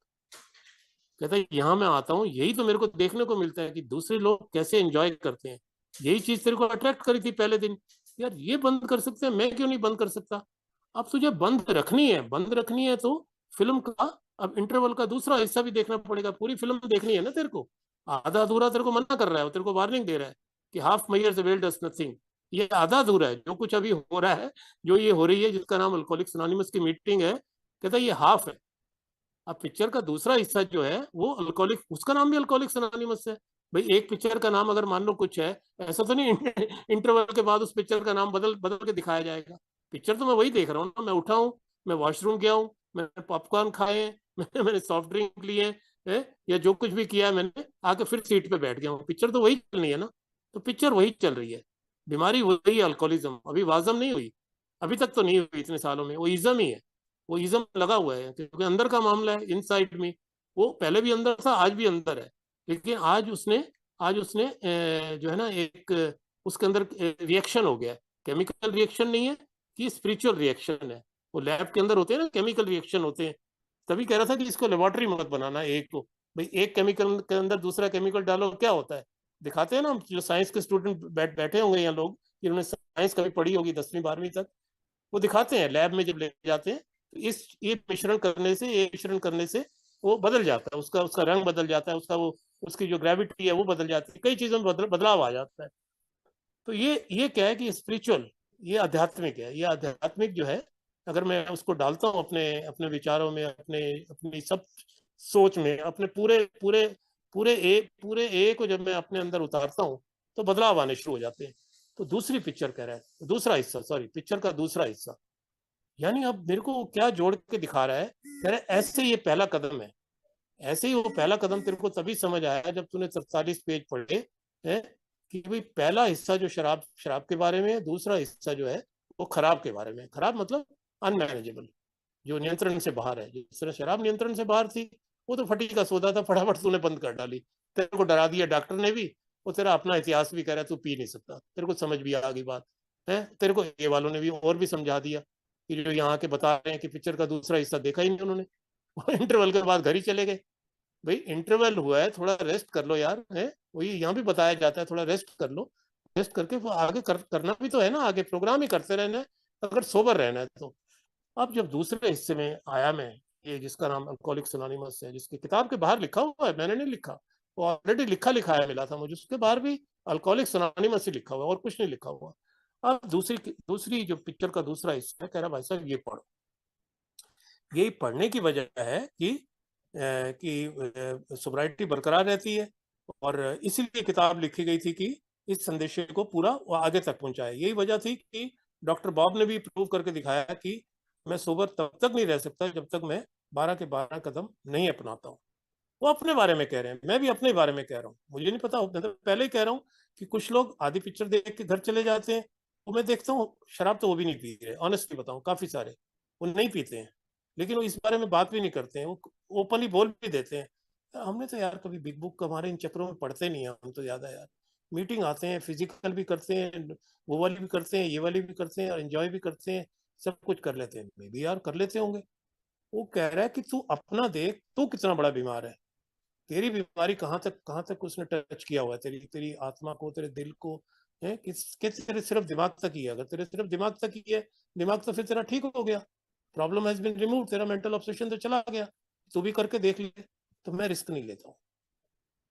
कहता है यहाँ मैं आता हूँ, यही तो मेरे को देखने को मिलता है कि दूसरे लोग कैसे एंजॉय करते हैं, यही चीज तेरे को अट्रैक्ट करी थी पहले दिन, यार ये बंद कर सकते हैं, मैं क्यों नहीं बंद कर सकता? अब तुझे बंद रखनी है, बंद रखनी है तो फिल्म का अब इंटरवल का दूसरा हिस्सा भी देखना पड़ेगा, पूरी फिल्म देखनी है ना तेरे को। आधा अधूरा तेरे को मना कर रहा है, तेरे को वार्निंग दे रहा है कि हाफ मेजर से वेल डज नथिंग, ये आधा अधूरा है जो कुछ अभी हो रहा है, जो ये हो रही है जिसका नाम अल्कोहलिक्स अनोनिमस की मीटिंग है, कहता है ये हाफ है। अब पिक्चर का दूसरा हिस्सा जो है वो अल्कोहलिक, उसका नाम भी अल्कोहलिक्स अनोनिमस है। भाई एक पिक्चर का नाम अगर मान लो कुछ है, ऐसा तो नहीं इंटरवल के बाद उस पिक्चर का नाम बदल बदल के दिखाया जाएगा। पिक्चर तो मैं वही देख रहा हूँ ना, मैं उठा हूँ, मैं वॉशरूम गया हूँ, मैंने पॉपकॉर्न खाए, मैंने सॉफ्ट ड्रिंक लिए है, या जो कुछ भी किया है मैंने, आके फिर सीट पे बैठ गया हूँ, पिक्चर तो वही चलनी है ना। तो पिक्चर वही चल रही है, बीमारी वही है, अल्कोहलिज्म, अभी वाजम नहीं हुई, अभी तक तो नहीं हुई इतने सालों में, वो इज्म ही है, वो इज्म लगा हुआ है क्योंकि अंदर का मामला है, इनसाइड में। वो पहले भी अंदर था, आज भी अंदर है, लेकिन आज उसने जो है ना एक उसके अंदर रिएक्शन हो गया, केमिकल रिएक्शन नहीं है कि स्पिरिचुअल रिएक्शन है। वो लैब के अंदर होते हैं ना केमिकल रिएक्शन होते हैं, तभी कह रहा था कि इसको लेबोरेटरी मत बनाना एक को, भाई एक केमिकल के अंदर दूसरा केमिकल डालो क्या होता है, दिखाते हैं ना जो साइंस के स्टूडेंट बैठे होंगे यहाँ लोग, जिन्होंने साइंस कभी पढ़ी होगी 10वीं 12वीं तक, वो दिखाते हैं लैब में जब ले जाते हैं, तो इस ये मिश्रण करने से वो बदल जाता है, उसका उसका रंग बदल जाता है, उसका वो उसकी जो ग्रेविटी है वो बदल जाती है, कई चीजों में बदलाव आ जाता है। तो ये क्या है कि स्पिरिचुअल, ये आध्यात्मिक है, ये आध्यात्मिक जो है, अगर मैं उसको डालता हूँ अपने अपने विचारों में, अपने अपनी सब सोच में, अपने पूरे पूरे पूरे ए को जब मैं अपने अंदर उतारता हूँ तो बदलाव आने शुरू हो जाते हैं। तो दूसरी पिक्चर कह रहा है, दूसरा हिस्सा, सॉरी, पिक्चर का दूसरा हिस्सा, यानी अब मेरे को क्या जोड़ के दिखा रहा है, कह रहा है ऐसे ये पहला कदम है, ऐसे ही वो पहला कदम तेरे को तभी समझ आया जब तूने 47 पेज पढ़े है, कि भाई पहला हिस्सा जो शराब शराब के बारे में है, दूसरा हिस्सा जो है वो खराब के बारे में, खराब मतलब अनमैनेजेबल, जो नियंत्रण से बाहर है। जिस तरह शराब नियंत्रण से बाहर थी, वो तो फटी का सौदा था, फटाफट तूने बंद कर डाली, तेरे को डरा दिया डॉक्टर ने भी, वो तेरा अपना इतिहास भी कह रहा है तू पी नहीं सकता, तेरे को समझ भी आ गई बात है, तेरे को ये वालों ने भी और भी समझा दिया कि जो यहाँ के बता रहे हैं कि पिक्चर का दूसरा हिस्सा देखा ही नहीं उन्होंने, इंटरवल के बाद घर ही चले गए। भाई इंटरवल हुआ है, थोड़ा रेस्ट कर लो यार, है वही यहाँ भी बताया जाता है, थोड़ा रेस्ट कर लो, रेस्ट करके वो आगे करना भी तो है ना, आगे प्रोग्राम ही करते रहना है अगर सोबर रहना है तो। अब जब दूसरे हिस्से में आया मैं, ये जिसका नाम अल्कोहलिक्स अनोनिमस है, जिसकी किताब के बाहर लिखा हुआ है, मैंने नहीं लिखा, वो ऑलरेडी लिखा लिखाया मिला था मुझे, उसके बाहर भी अल्कोहलिक्स अनोनिमस ही लिखा हुआ और कुछ नहीं लिखा हुआ। अब दूसरी दूसरी जो पिक्चर का दूसरा हिस्सा है, कह रहा भाई साहब ये पढ़ो, यही पढ़ने की वजह है कि सोब्राइटी बरकरार रहती है, और इसीलिए किताब लिखी गई थी कि इस संदेश को पूरा आगे तक पहुंचाए। यही वजह थी कि डॉक्टर बॉब ने भी प्रूव करके दिखाया कि मैं सोबर तब तक नहीं रह सकता जब तक मैं 12 के 12 कदम नहीं अपनाता हूँ। वो अपने बारे में कह रहे हैं, मैं भी अपने बारे में कह रहा हूँ, मुझे नहीं पता, मैं तो पहले ही कह रहा हूँ कि कुछ लोग आधी पिक्चर देख के घर चले जाते हैं, वो मैं देखता हूँ शराब तो वो भी नहीं पी रहे, ऑनेस्टली बताऊँ काफी सारे वो नहीं पीते हैं, लेकिन वो इस बारे में बात भी नहीं करते हैं, वो ओपनली बोल भी देते हैं हमने तो यार कभी बिग बुक हमारे इन चक्रों में पढ़ते नहीं है, हम तो ज्यादा यार मीटिंग आते हैं, फिजिकल भी करते हैं, वो वाली भी करते हैं, ये वाली भी करते हैं, और एंजॉय भी करते हैं, सब कुछ कर लेते हैं, मे भी यार कर लेते होंगे। वो कह रहा है कि तू अपना देख, तू कितना बड़ा बीमार है, तेरी बीमारी कहाँ तक उसने टच किया हुआ है, तेरी तेरी आत्मा को, तेरे दिल को, है कि तेरे सिर्फ दिमाग तक ही है, अगर तेरे सिर्फ दिमाग तक ही है, दिमाग तो फिर तेरा ठीक हो गया, प्रॉब्लम हैज बीन रिमूव, तेरा मेंटल ऑब्सेशन तो चला गया, तू भी करके देख ले। तो मैं रिस्क नहीं लेता हूँ।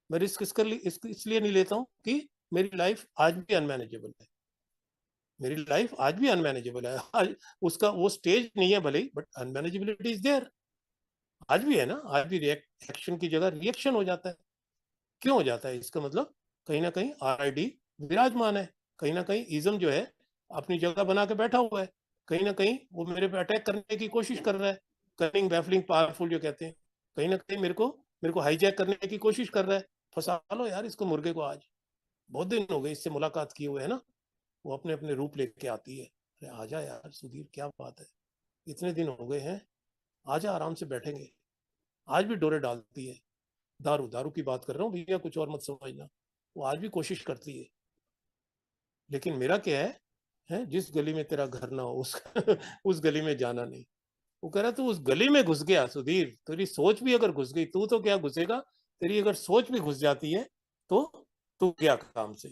मैं रिस्क इसलिए नहीं लेता हूँ कि मेरी लाइफ आज भी अनमैनेजेबल है। मेरी लाइफ आज भी अनमैनेजेबल है। आज उसका वो स्टेज नहीं है भले ही, बट अनमैनेजेबिलिटी इज देयर। आज भी है ना, आज भी एक्शन की जगह रिएक्शन हो जाता है। क्यों हो जाता है? इसका मतलब कहीं ना कहीं आरआईडी विराजमान है, कहीं ना कहीं इज्म जो है अपनी जगह बना के बैठा हुआ है, कहीं ना कहीं वो मेरे पे अटैक करने की कोशिश कर रहा है। कनिंग, बैफलिंग, पावरफुल जो कहते हैं, कहीं ना कहीं मेरे को हाईजैक करने की कोशिश कर रहा है। फंसा लो यार इसको, मुर्गे को। आज बहुत दिन हो गए इससे मुलाकात किए हुए, है ना। वो अपने अपने रूप लेके आती है। अरे आजा यार सुधीर, क्या बात है, इतने दिन हो गए हैं, आजा, आराम से बैठेंगे। आज भी डोरे डालती है। दारू दारू की बात कर रहा हूँ भैया, कुछ और मत समझना। वो आज भी कोशिश करती है। लेकिन मेरा क्या है जिस गली में तेरा घर ना हो उस उस गली में जाना नहीं। वो कह रहा तू उस गली में घुस गया सुधीर, तेरी सोच भी अगर घुस गई, तू तो क्या घुसेगा, तेरी अगर सोच भी घुस जाती है तो तू गया काम से।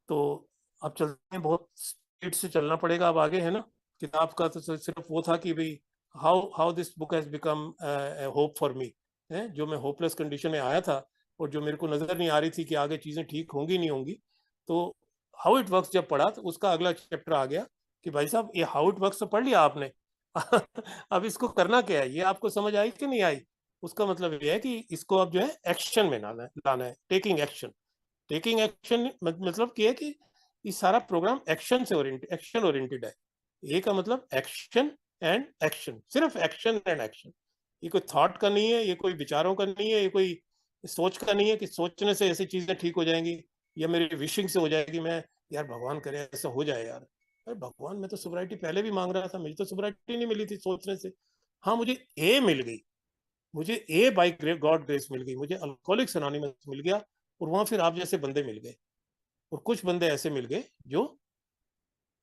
तो अब चलते हैं, बहुत स्पीड से चलना पड़ेगा अब आगे, है ना। किताब का तो सिर्फ वो था कि भाई how how this book has become hope for me, है जो मैं होपलेस कंडीशन में आया था और जो मेरे को नजर नहीं आ रही थी कि आगे चीजें ठीक होंगी नहीं होंगी। तो हाउ इट वर्क्स जब पढ़ा तो उसका अगला चैप्टर आ गया कि भाई साहब ये हाउ इट वर्क्स तो पढ़ लिया आपने। अब इसको करना क्या है, ये आपको समझ आई कि नहीं आई? उसका मतलब ये है कि इसको अब जो है एक्शन में लाना है, टेकिंग एक्शन। टेकिंग एक्शन मतलब क्या है कि ये सारा प्रोग्राम एक्शन ओरिएंटेड है। ए का मतलब एक्शन एंड एक्शन, सिर्फ एक्शन एंड एक्शन। ये कोई थॉट का नहीं है, ये कोई विचारों का नहीं है, ये कोई सोच का नहीं है कि सोचने से ऐसी चीजें ठीक हो जाएंगी या मेरी विशिंग से हो जाएगी। मैं यार भगवान करे ऐसा हो जाए यार। अरे भगवान, मैं तो सोब्राइटी पहले भी मांग रहा था, मुझे तो सोब्राइटी नहीं मिली थी सोचने से। हाँ मुझे ए मिल गई, मुझे ए बाई गॉड ग्रेस मिल गई, मुझे अल्कोहलिक्स अनोनिमस मिल गया। और वहां फिर आप जैसे बंदे मिल गए, और कुछ बंदे ऐसे मिल गए जो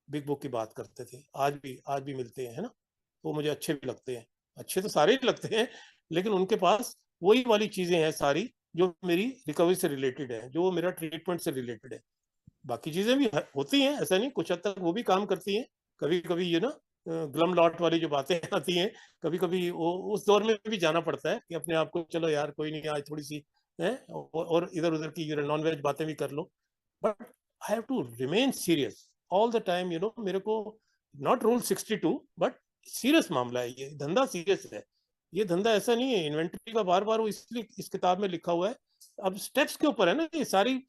बिग बुक की बात करते थे, आज भी मिलते हैं, है ना। तो मुझे अच्छे भी लगते हैं, अच्छे तो सारे ही लगते हैं, लेकिन उनके पास वही वाली चीजें हैं सारी जो मेरी रिकवरी से रिलेटेड है, जो मेरा ट्रीटमेंट से रिलेटेड है। बाकी चीजें भी होती हैं, ऐसा नहीं, कुछ हद तक वो भी काम करती हैं। कभी कभी ये ना ग्लम लॉट वाली जो बातें आती हैं, कभी कभी वो उस दौर में भी जाना पड़ता है कि अपने आप को चलो यार कोई नहीं, आज थोड़ी सी है और इधर उधर की नॉन वेज बातें भी कर लो। But I have to remain serious all the time, मेरे को नॉट रूल 62, बट सीरियस मामला है, ये धंधा सीरियस है। ये धंधा ऐसा नहीं है इन्वेंट्री का, बार बार वो इसलिए इस किताब में लिखा हुआ है। अब स्टेप्स के ऊपर है ना ये सारी।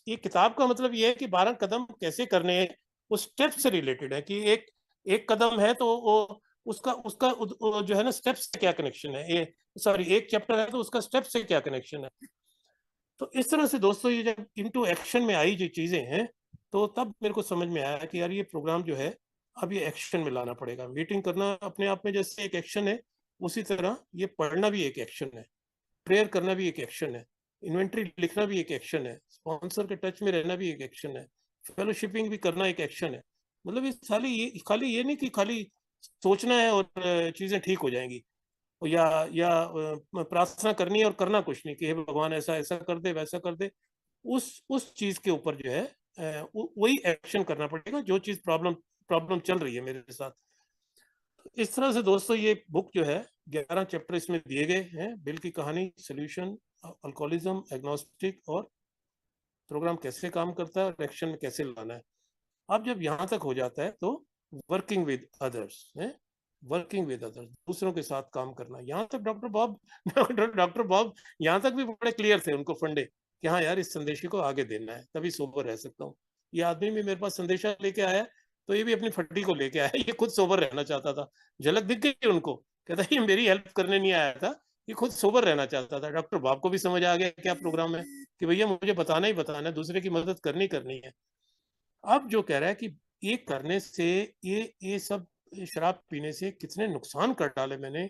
ये किताब का मतलब ये है कि 12 कदम कैसे करने हैं, वो स्टेप से रिलेटेड है कि एक एक कदम है तो वो उसका उसका जो है ना स्टेप से क्या कनेक्शन है, ये सॉरी एक चैप्टर है तो उसका स्टेप से क्या कनेक्शन है। तो इस तरह से दोस्तों ये जब इनटू एक्शन में आई जो चीजें हैं, तो तब मेरे को समझ में आया कि यार ये प्रोग्राम जो है अब ये एक्शन में लाना पड़ेगा। मीटिंग करना अपने आप में जैसे एक एक्शन है, उसी तरह ये पढ़ना भी एक एक्शन है, प्रेयर करना भी एक एक्शन है, इन्वेंट्री लिखना भी एक एक्शन है, स्पॉन्सर के टच में रहना भी एक एक्शन है, फेलोशिपिंग भी करना एक एक्शन है। मतलब इस खाली ये नहीं कि खाली सोचना है और चीजें ठीक हो जाएंगी, या प्रार्थना करनी है और करना कुछ नहीं कि हे भगवान ऐसा ऐसा कर दे वैसा कर दे। उस चीज के ऊपर जो है वही एक्शन करना पड़ेगा, जो चीज प्रॉब्लम प्रॉब्लम चल रही है मेरे साथ। इस तरह से दोस्तों ये बुक जो है 11 चैप्टर इसमें दिए गए हैं। बिल की कहानी, सोल्यूशन, अल्कोहलिज्म, एग्नोस्टिक, और प्रोग्राम कैसे काम करता है और एक्शन में कैसे लाना है। अब जब यहाँ तक हो जाता है तो वर्किंग विद अदर्स है, वर्किंग विद अदर्स, दूसरों के साथ काम करना। यहाँ तक डॉक्टर बॉब डॉक्टर बॉब यहाँ तक भी बड़े क्लियर थे, उनको फंडे कि हाँ यार इस संदेश को आगे देना है, तभी सोबर रह सकता हूँ। ये आदमी भी मेरे पास संदेशा लेके आया, तो ये भी अपनी फटी को लेके आया, ये खुद सोबर रहना चाहता था। झलक दिख गई उनको, कहता ये मेरी हेल्प करने नहीं आया था, ये खुद सोबर रहना चाहता था। डॉक्टर बॉब को भी समझ आ गया क्या प्रोग्राम है, कि भैया मुझे बताना ही बताना है, दूसरे की मदद करनी करनी है। अब जो कह रहा है कि ये करने से, ये सब शराब पीने से कितने नुकसान कर डाले मैंने,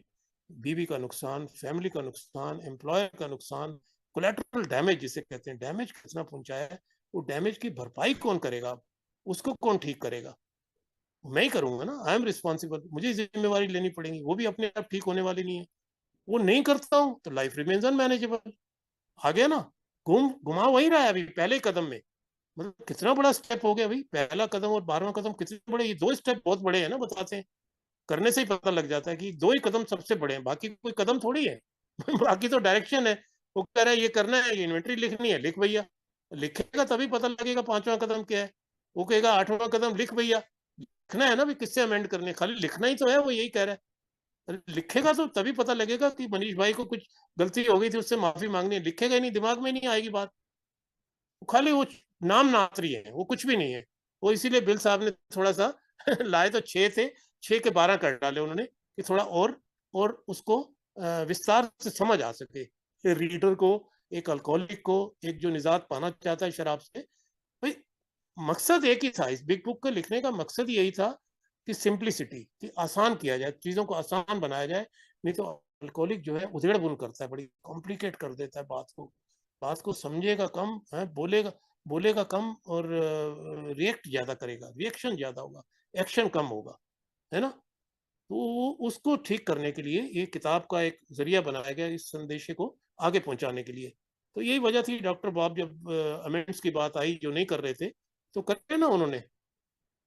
बीवी का नुकसान, फैमिली का नुकसान, एम्प्लॉयर का नुकसान, कोलेटरल डैमेज जिसे कहते हैं, डैमेज कितना पहुंचाया है, वो डैमेज की भरपाई कौन करेगा, उसको कौन ठीक करेगा? मैं ही करूंगा ना, आई एम रिस्पॉन्सिबल, मुझे जिम्मेवारी लेनी पड़ेगी, वो भी अपने आप ठीक होने वाली नहीं है। वो नहीं करता हूं तो लाइफ रिमेन्स अनमैनेजेबल। आ गया ना, घुमा वही रहा है अभी पहले कदम में। मतलब कितना बड़ा स्टेप हो गया भाई, पहला कदम और 12वां कदम कितने बड़े, ये दो स्टेप बहुत बड़े हैं ना, बताते हैं। करने से ही पता लग जाता है कि दो ही कदम सबसे बड़े हैं, बाकी कोई कदम थोड़ी है। बाकी तो डायरेक्शन है। वो कह रहा है ये करना है, ये इन्वेंट्री लिखनी है, लिख भैया। लिखेगा तभी पता लगेगा 5वां कदम क्या है। वो कहेगा 8वां कदम लिख भैया, लिखना है ना भी, किससे अमेंड करनी है, खाली लिखना ही तो है, वो यही कह रहा है। लिखेगा तो तभी पता लगेगा कि मनीष भाई को कुछ गलती हो गई थी, उससे माफी मांगनी है। लिखेगा ही नहीं, दिमाग में नहीं आएगी बात। खाली वो नाम नात्री है, वो कुछ भी नहीं है। वो इसीलिए बिल साहब ने थोड़ा सा लाए तो 6 थे, 6 के 12 कर डाले उन्होंने, कि थोड़ा और उसको विस्तार से समझ आ सके रीडर को, एक अल्कोहलिक को, एक जो निजात पाना चाहता है शराब से। भाई मकसद एक ही था, इस बिग बुक को लिखने का मकसद यही था कि सिंप्लिसिटी, कि आसान किया जाए, चीजों को आसान बनाया जाए। नहीं तो अल्कोहलिक जो है उधेड़ बुन करता है, बड़ी कॉम्प्लिकेट कर देता है बात को समझेगा कम है, बोलेगा बोलेगा कम, और रिएक्ट ज्यादा करेगा, रिएक्शन ज्यादा होगा, एक्शन कम होगा, है ना। तो उसको ठीक करने के लिए ये किताब का एक जरिया बनाया गया, इस संदेश को आगे पहुंचाने के लिए। तो यही वजह थी, डॉक्टर बॉब जब अमेंड्स की बात आई, जो नहीं कर रहे थे, तो करे ना उन्होंने।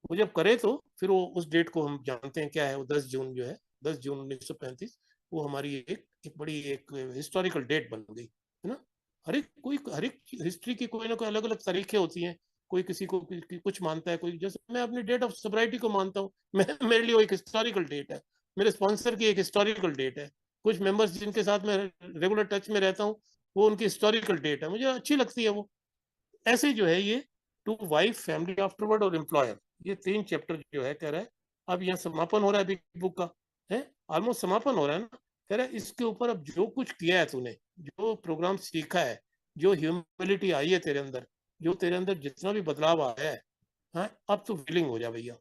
वो जब करे तो फिर वो उस डेट को हम जानते हैं क्या है, वो 10 जून जो है, 10 जून 1935, वो हमारी एक बड़ी एक हिस्टोरिकल डेट बन गई, है ना। हर एक हिस्ट्री की कोई ना कोई अलग अलग तरीके होती हैं। कोई किसी को कुछ मानता है, कोई जैसे मैं अपनी डेट ऑफ सोब्राइटी को मानता हूँ, मैं मेरे लिए वो एक हिस्टोरिकल डेट है, मेरे स्पॉन्सर की एक हिस्टोरिकल डेट है, कुछ मेंबर्स जिनके साथ मैं रेगुलर टच में रहता हूँ, वो उनकी हिस्टोरिकल डेट है, मुझे अच्छी लगती है वो। ऐसे जो है ये टू वाइफ, फैमिली आफ्टरवर्ड और एम्प्लॉयर, ये 3 चैप्टर जो है कह रहा है, अब यहाँ समापन हो रहा है बिग बुक का, है ऑलमोस्ट समापन हो रहा है ना। कह रहा है इसके ऊपर अब जो कुछ किया है तूने, जो प्रोग्राम सीखा है, जो ह्यूमिलिटी आई है तेरे अंदर, जो तेरे अंदर जितना भी बदलाव आया है, हाँ, अब तो विलिंग हो जा भैया,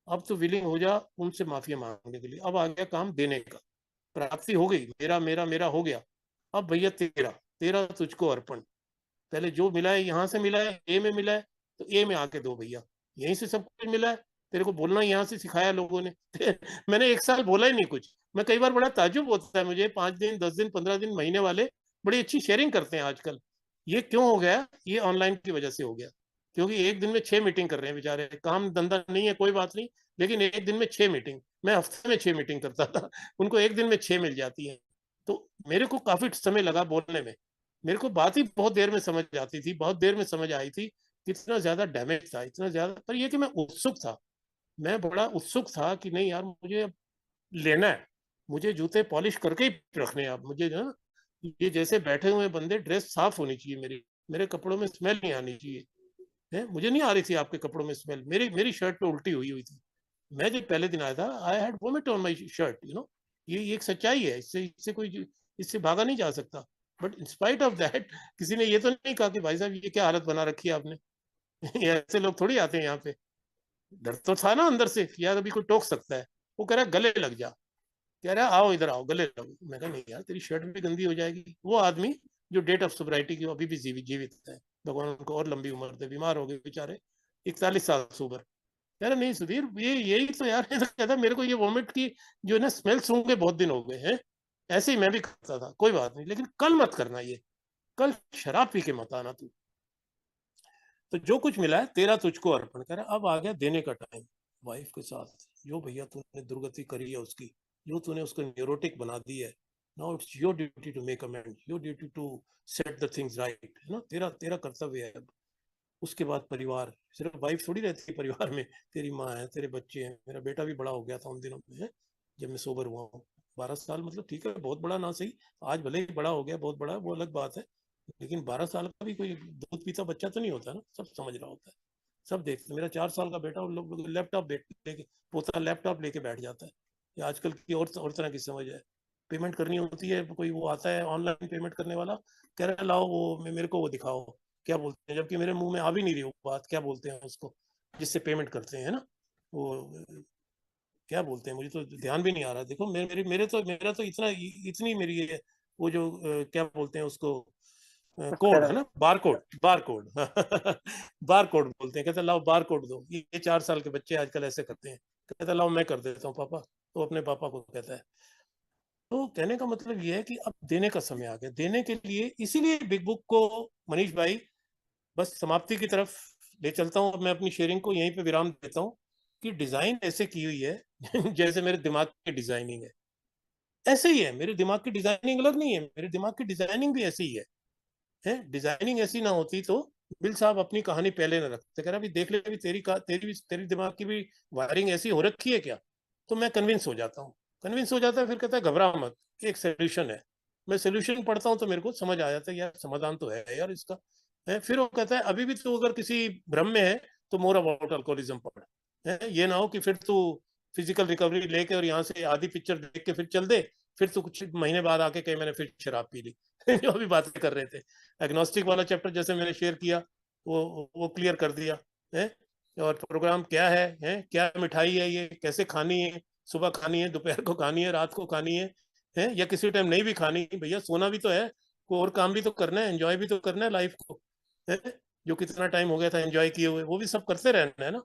अब तो विलिंग हो जा उनसे माफी मांगने के लिए। अब आ गया काम देने का, प्राप्ति हो गई, मेरा मेरा मेरा हो गया, अब भैया तेरा, तेरा तुझको अर्पण। पहले जो मिला है यहाँ से मिला है, ए में मिला है, तो ए में आके दो भैया, यहीं से सब कुछ मिला है। तेरे को बोलना यहाँ से सिखाया लोगों ने। मैंने 1 साल बोला ही नहीं कुछ। मैं कई बार बड़ा ताज्जुब होता है मुझे, 5 दिन 10 दिन 15 दिन महीने वाले बड़ी अच्छी शेयरिंग करते हैं आजकल। ये क्यों हो गया? ये ऑनलाइन की वजह से हो गया, क्योंकि एक दिन में 6 मीटिंग कर रहे हैं बेचारे, काम धंधा नहीं है कोई बात नहीं, लेकिन एक दिन में 6 मीटिंग, मैं हफ्ते में 6 मीटिंग करता था, उनको एक दिन में 6 मिल जाती है। तो मेरे को काफी समय लगा बोलने में, मेरे को बात ही बहुत देर में समझ आती थी, बहुत देर में समझ आई थी, कितना ज्यादा डैमेज था, इतना ज्यादा। पर ये कि मैं उत्सुक था, मैं बड़ा उत्सुक था कि नहीं यार, मुझे अब लेना है, मुझे जूते पॉलिश करके ही रखने हैं अब मुझे ना। ये जैसे बैठे हुए बंदे, ड्रेस साफ होनी चाहिए मेरी, मेरे कपड़ों में स्मेल नहीं आनी चाहिए, है। मुझे नहीं आ रही थी आपके कपड़ों में स्मेल, मेरी मेरी शर्ट पे उल्टी हुई हुई थी। मैं जब पहले दिन आया था, I had vomit on my shirt, ये एक सच्चाई है, इससे इससे कोई इससे भागा नहीं जा सकता। But in spite of that, किसी ने ये तो नहीं कहा कि भाई साहब ये क्या हालत बना रखी है आपने। ऐसे लोग थोड़ी आते हैं यहाँ पे। डर तो था ना अंदर से कि यार अभी कोई टोक सकता है। वो कह रहा है गले लग जा, कह रहा है आओ इधर आओ गले लगो। मैं कहा नहीं यार, तेरी शर्ट भी गंदी हो जाएगी। वो आदमी जो डेट ऑफ सोब्राइटी की अभी भी जीवित है, भगवान उनको और लंबी उम्र दे, बीमार हो गए बेचारे, 41 साल सुबर। यार नहीं सुधीर, ये यही तो यार, ये तो कहता मेरे को ये वोमिट की जो है ना स्मेल सूंघ के बहुत दिन हो गए हैं। ऐसे ही मैं भी करता था, कोई बात नहीं, लेकिन कल मत करना ये, कल शराब पी के मत आना तू। तो जो कुछ मिला है तेरा तुझको अर्पण कर। अब आ गया देने का टाइम, वाइफ के साथ जो भैया तूने दुर्गति करी है उसकी, जो तूने उसको न्यूरोटिक बना दी है, now it's your duty to make amend, your duty to set the things right, है ना, तेरा तेरा कर्तव्य है अब। उसके बाद परिवार, सिर्फ वाइफ थोड़ी रहती है परिवार में, तेरी माँ है, तेरे बच्चे हैं, मेरा बेटा भी बड़ा हो गया था उन दिनों में, जब मैं सोबर हुआ हूँ। 12 साल मतलब ठीक है, बहुत बड़ा ना सही, आज भले ही बड़ा हो गया, बहुत बड़ा, वो अलग बात है, लेकिन 12 साल का भी कोई दूध पीता बच्चा तो नहीं होता ना, सब समझ रहा होता है, सब देखते। मेरा 4 साल का बेटा उन लोग लैपटॉप लेके, पोता लैपटॉप लेके बैठ जाता है। ये आजकल की और तरह की समझ है। पेमेंट करनी होती है, कोई वो आता है ऑनलाइन पेमेंट करने वाला, कह रहा है लाओ वो मेरे को वो दिखाओ, क्या बोलते हैं, जबकि मेरे मुंह में आ भी नहीं रही वो बात, क्या बोलते हैं उसको जिससे पेमेंट करते हैं, ना वो क्या बोलते हैं, मुझे तो ध्यान भी नहीं आ रहा। देखो मेरे मेरे तो मेरा तो इतनी मेरी ये, वो जो क्या बोलते हैं उसको, कोड है ना, bar code, bar code. Bar code बोलते हैं, कहते लाओ बार कोड दो। ये 4 साल के बच्चे आजकल ऐसे करते हैं, कहते लाओ मैं कर देता हूँ पापा, तो अपने पापा को कहता है। तो कहने का मतलब ये है कि अब देने का समय आ गया, देने के लिए, इसीलिए बिग बुक को मनीष भाई बस समाप्ति की तरफ ले चलता हूँ। मैं अपनी शेयरिंग को यहीं पे विराम देता हूँ कि डिजाइन ऐसे की हुई है जैसे मेरे दिमाग की डिजाइनिंग है। ऐसे ही है, मेरे दिमाग की डिजाइनिंग अलग नहीं है, मेरे दिमाग की डिजाइनिंग भी ऐसी ही है। डिजाइनिंग ऐसी ना होती तो बिल साहब अपनी कहानी पहले ना रखते, कह रहा भी देख ले भी तेरी दिमाग की भी वायरिंग ऐसी हो रखी है क्या। तो मैं कन्विंस हो जाता हूँ, कन्विंस हो जाता है, फिर कहता है घबरा मत, एक सोल्यूशन है। मैं सोल्यूशन पढ़ता हूँ तो मेरे को समझ आ जाता है यार समाधान तो है यार इसका। फिर वो कहता है अभी भी तू अगर किसी भ्रम में है तो मोर अबाउट अल्कोहलिज्म पढ़। ये ना हो कि फिर तू फिजिकल रिकवरी लेके और यहाँ से आधी पिक्चर देख के फिर चल दे, फिर तो कुछ महीने बाद आके कहीं मैंने फिर शराब पी ली। जो अभी बातें कर रहे थे, एग्नोस्टिक वाला चैप्टर जैसे मैंने शेयर किया वो क्लियर कर दिया है। और प्रोग्राम क्या है क्या मिठाई है ये, कैसे खानी है, सुबह खानी है, दोपहर को खानी है, रात को खानी है या किसी टाइम नहीं भी खानी, भैया सोना भी तो है, को और काम भी तो करना है, एंजॉय भी तो करना है लाइफ को, है? जो कितना टाइम हो गया था एंजॉय किए हुए वो भी सब करते रहना है ना।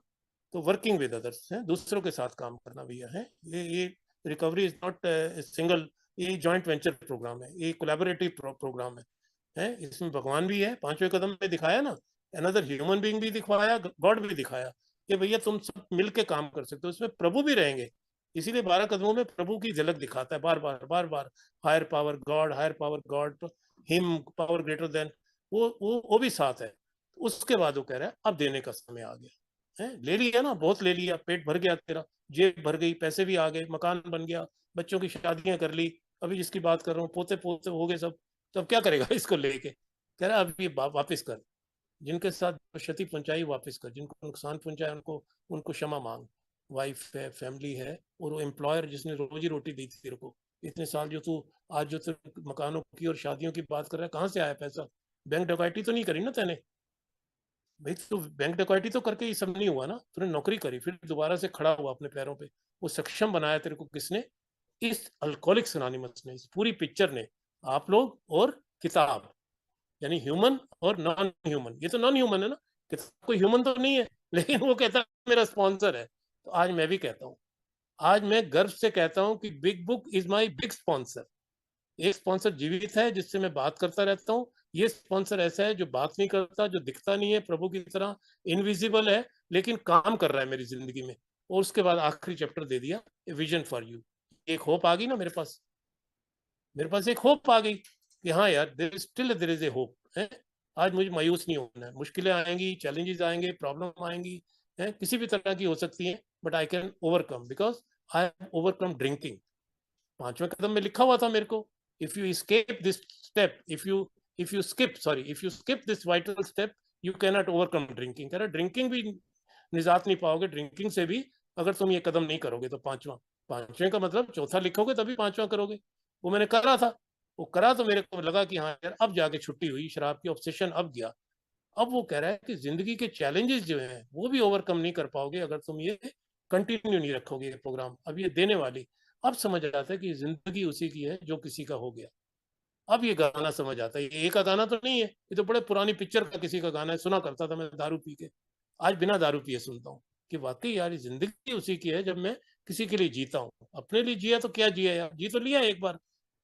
तो वर्किंग विद अदर्स है, दूसरों के साथ काम करना भैया है। ये रिकवरी इज नॉट सिंगल, ये जॉइंट वेंचर प्रोग्राम है, ये कोलैबोरेटिव प्रोग्राम है। इसमें भगवान भी है, पांचवें कदम में दिखाया ना, अनदर ह्यूमन बीइंग भी दिखाया, गॉड भी दिखाया कि भैया तुम सब मिलके काम कर सकते हो, इसमें प्रभु भी रहेंगे। इसीलिए 12 कदमों में प्रभु की झलक दिखाता है बार बार बार बार। Higher power God, him power greater than, वो भी साथ है। उसके बाद वो कह रहा है अब देने का समय आ गया है, ले लिया ना, बहुत ले लिया, पेट भर गया तेरा, जेब भर गई, पैसे भी आ गए, मकान बन गया, बच्चों की शादियां कर ली, अभी जिसकी बात कर रहा हूँ पोते पोते हो गए सब, तो अब क्या करेगा इसको लेके। कह रहा अब ये वापस कर, जिनके साथ क्षति पहुंचाई वापस कर, जिनको नुकसान पहुंचाया उनको उनको क्षमा मांग। वाइफ है, फैमिली है, और वो एम्प्लॉयर जिसने रोजी रोटी दी थी तेरे को इतने साल, जो तू आज जो तू मकानों की और शादियों की बात कर रहा है, कहाँ से आया पैसा। बैंक डकैती तो नहीं करी ना तैने भाई, तो बैंक डकैती तो करके ये सब नहीं हुआ ना, तूने नौकरी करी, फिर दोबारा से खड़ा हुआ अपने पैरों पे। वो सक्षम बनाया तेरे को किसने, इस अल्कोहलिक्स अनोनिमस ने, इस पूरी पिक्चर ने, आप लोग और किताब, यानी ह्यूमन और नॉन ह्यूमन। ये तो नॉन ह्यूमन है ना, किताब कोई ह्यूमन तो नहीं है, लेकिन वो कहता है मेरा स्पॉन्सर है। तो आज मैं भी कहता हूँ, आज मैं गर्व से कहता हूँ कि big book is my big sponsor. एक स्पॉन्सर जीवित है जिससे मैं बात करता रहता हूँ, ये स्पॉन्सर ऐसा है जो बात नहीं करता, जो दिखता नहीं है, प्रभु की तरह इनविजिबल है, लेकिन काम कर रहा है मेरी जिंदगी में। और उसके बाद आखिरी चैप्टर दे दिया, विजन फॉर यू। एक होप आ गई ना मेरे पास, मेरे पास एक होप आ गई कि हाँ यार देर इज ए होप है। आज मुझे मायूस नहीं होना है, मुश्किलें आएंगी, चैलेंजेस आएंगे, प्रॉब्लम आएंगी, है किसी भी तरह की हो सकती है, but I can overcome because I have overcome drinking. पांचवें कदम में लिखा हुआ था मेरे को, if you escape this step, if you skip this vital step, you can not overcome drinking. कह रहा ड्रिंकिंग भी निजात नहीं पाओगे, ड्रिंकिंग से भी, अगर तुम ये कदम नहीं करोगे तो पांचवा, पांचवें का मतलब चौथा लिखोगे तभी पांचवा करोगे। वो मैंने करा था, वो करा तो मेरे को लगा कि हाँ यार अब जाके छुट्टी हुई, शराब की ऑब्सेशन अब गया। अब वो कह रहा है कि जिंदगी के चैलेंजेस जो हैं वो भी ओवरकम नहीं कर पाओगे अगर तुम ये कंटिन्यू नहीं रखोगे ये प्रोग्राम, अब ये देने वाली। अब समझ आता है कि जिंदगी उसी की है जो किसी का हो गया। अब ये गाना समझ आता है, ये एक का गाना तो नहीं है, ये तो बड़े पुरानी पिक्चर का किसी का गाना है, सुना करता था मैं दारू पी के, आज बिना दारू पिए सुनता हूँ कि वाकई यार ये जिंदगी उसी की है जब मैं किसी के लिए जीता हूँ। अपने लिए जिया तो क्या जिया यार, जी तो लिया एक बार,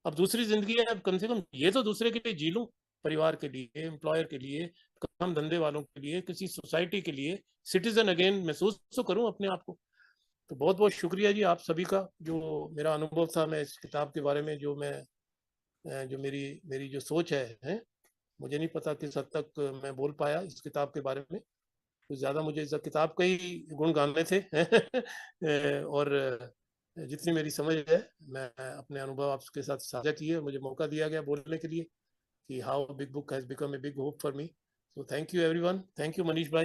अब दूसरी जिंदगी है, अब कम से कम ये तो दूसरे के लिए जी लूं, परिवार के लिए, एम्प्लॉयर के लिए, काम धंधे वालों के लिए, किसी सोसाइटी के लिए सिटीजन अगेन महसूस तो करूं अपने आप को। तो बहुत बहुत शुक्रिया जी आप सभी का, जो मेरा अनुभव था, मैं इस किताब के बारे में जो मैं जो मेरी मेरी जो सोच है, मुझे नहीं पता किस हद तक मैं बोल पाया इस किताब के बारे में, कुछ ज़्यादा मुझे इस किताब का ही गुण गाने थे और जितनी मेरी समझ है मैं अपने अनुभव आपके साथ साझा किए, मुझे मौका दिया गया बोलने के लिए कि how big book has become a big hope for me. So thank you everyone, thank you Manish भाई।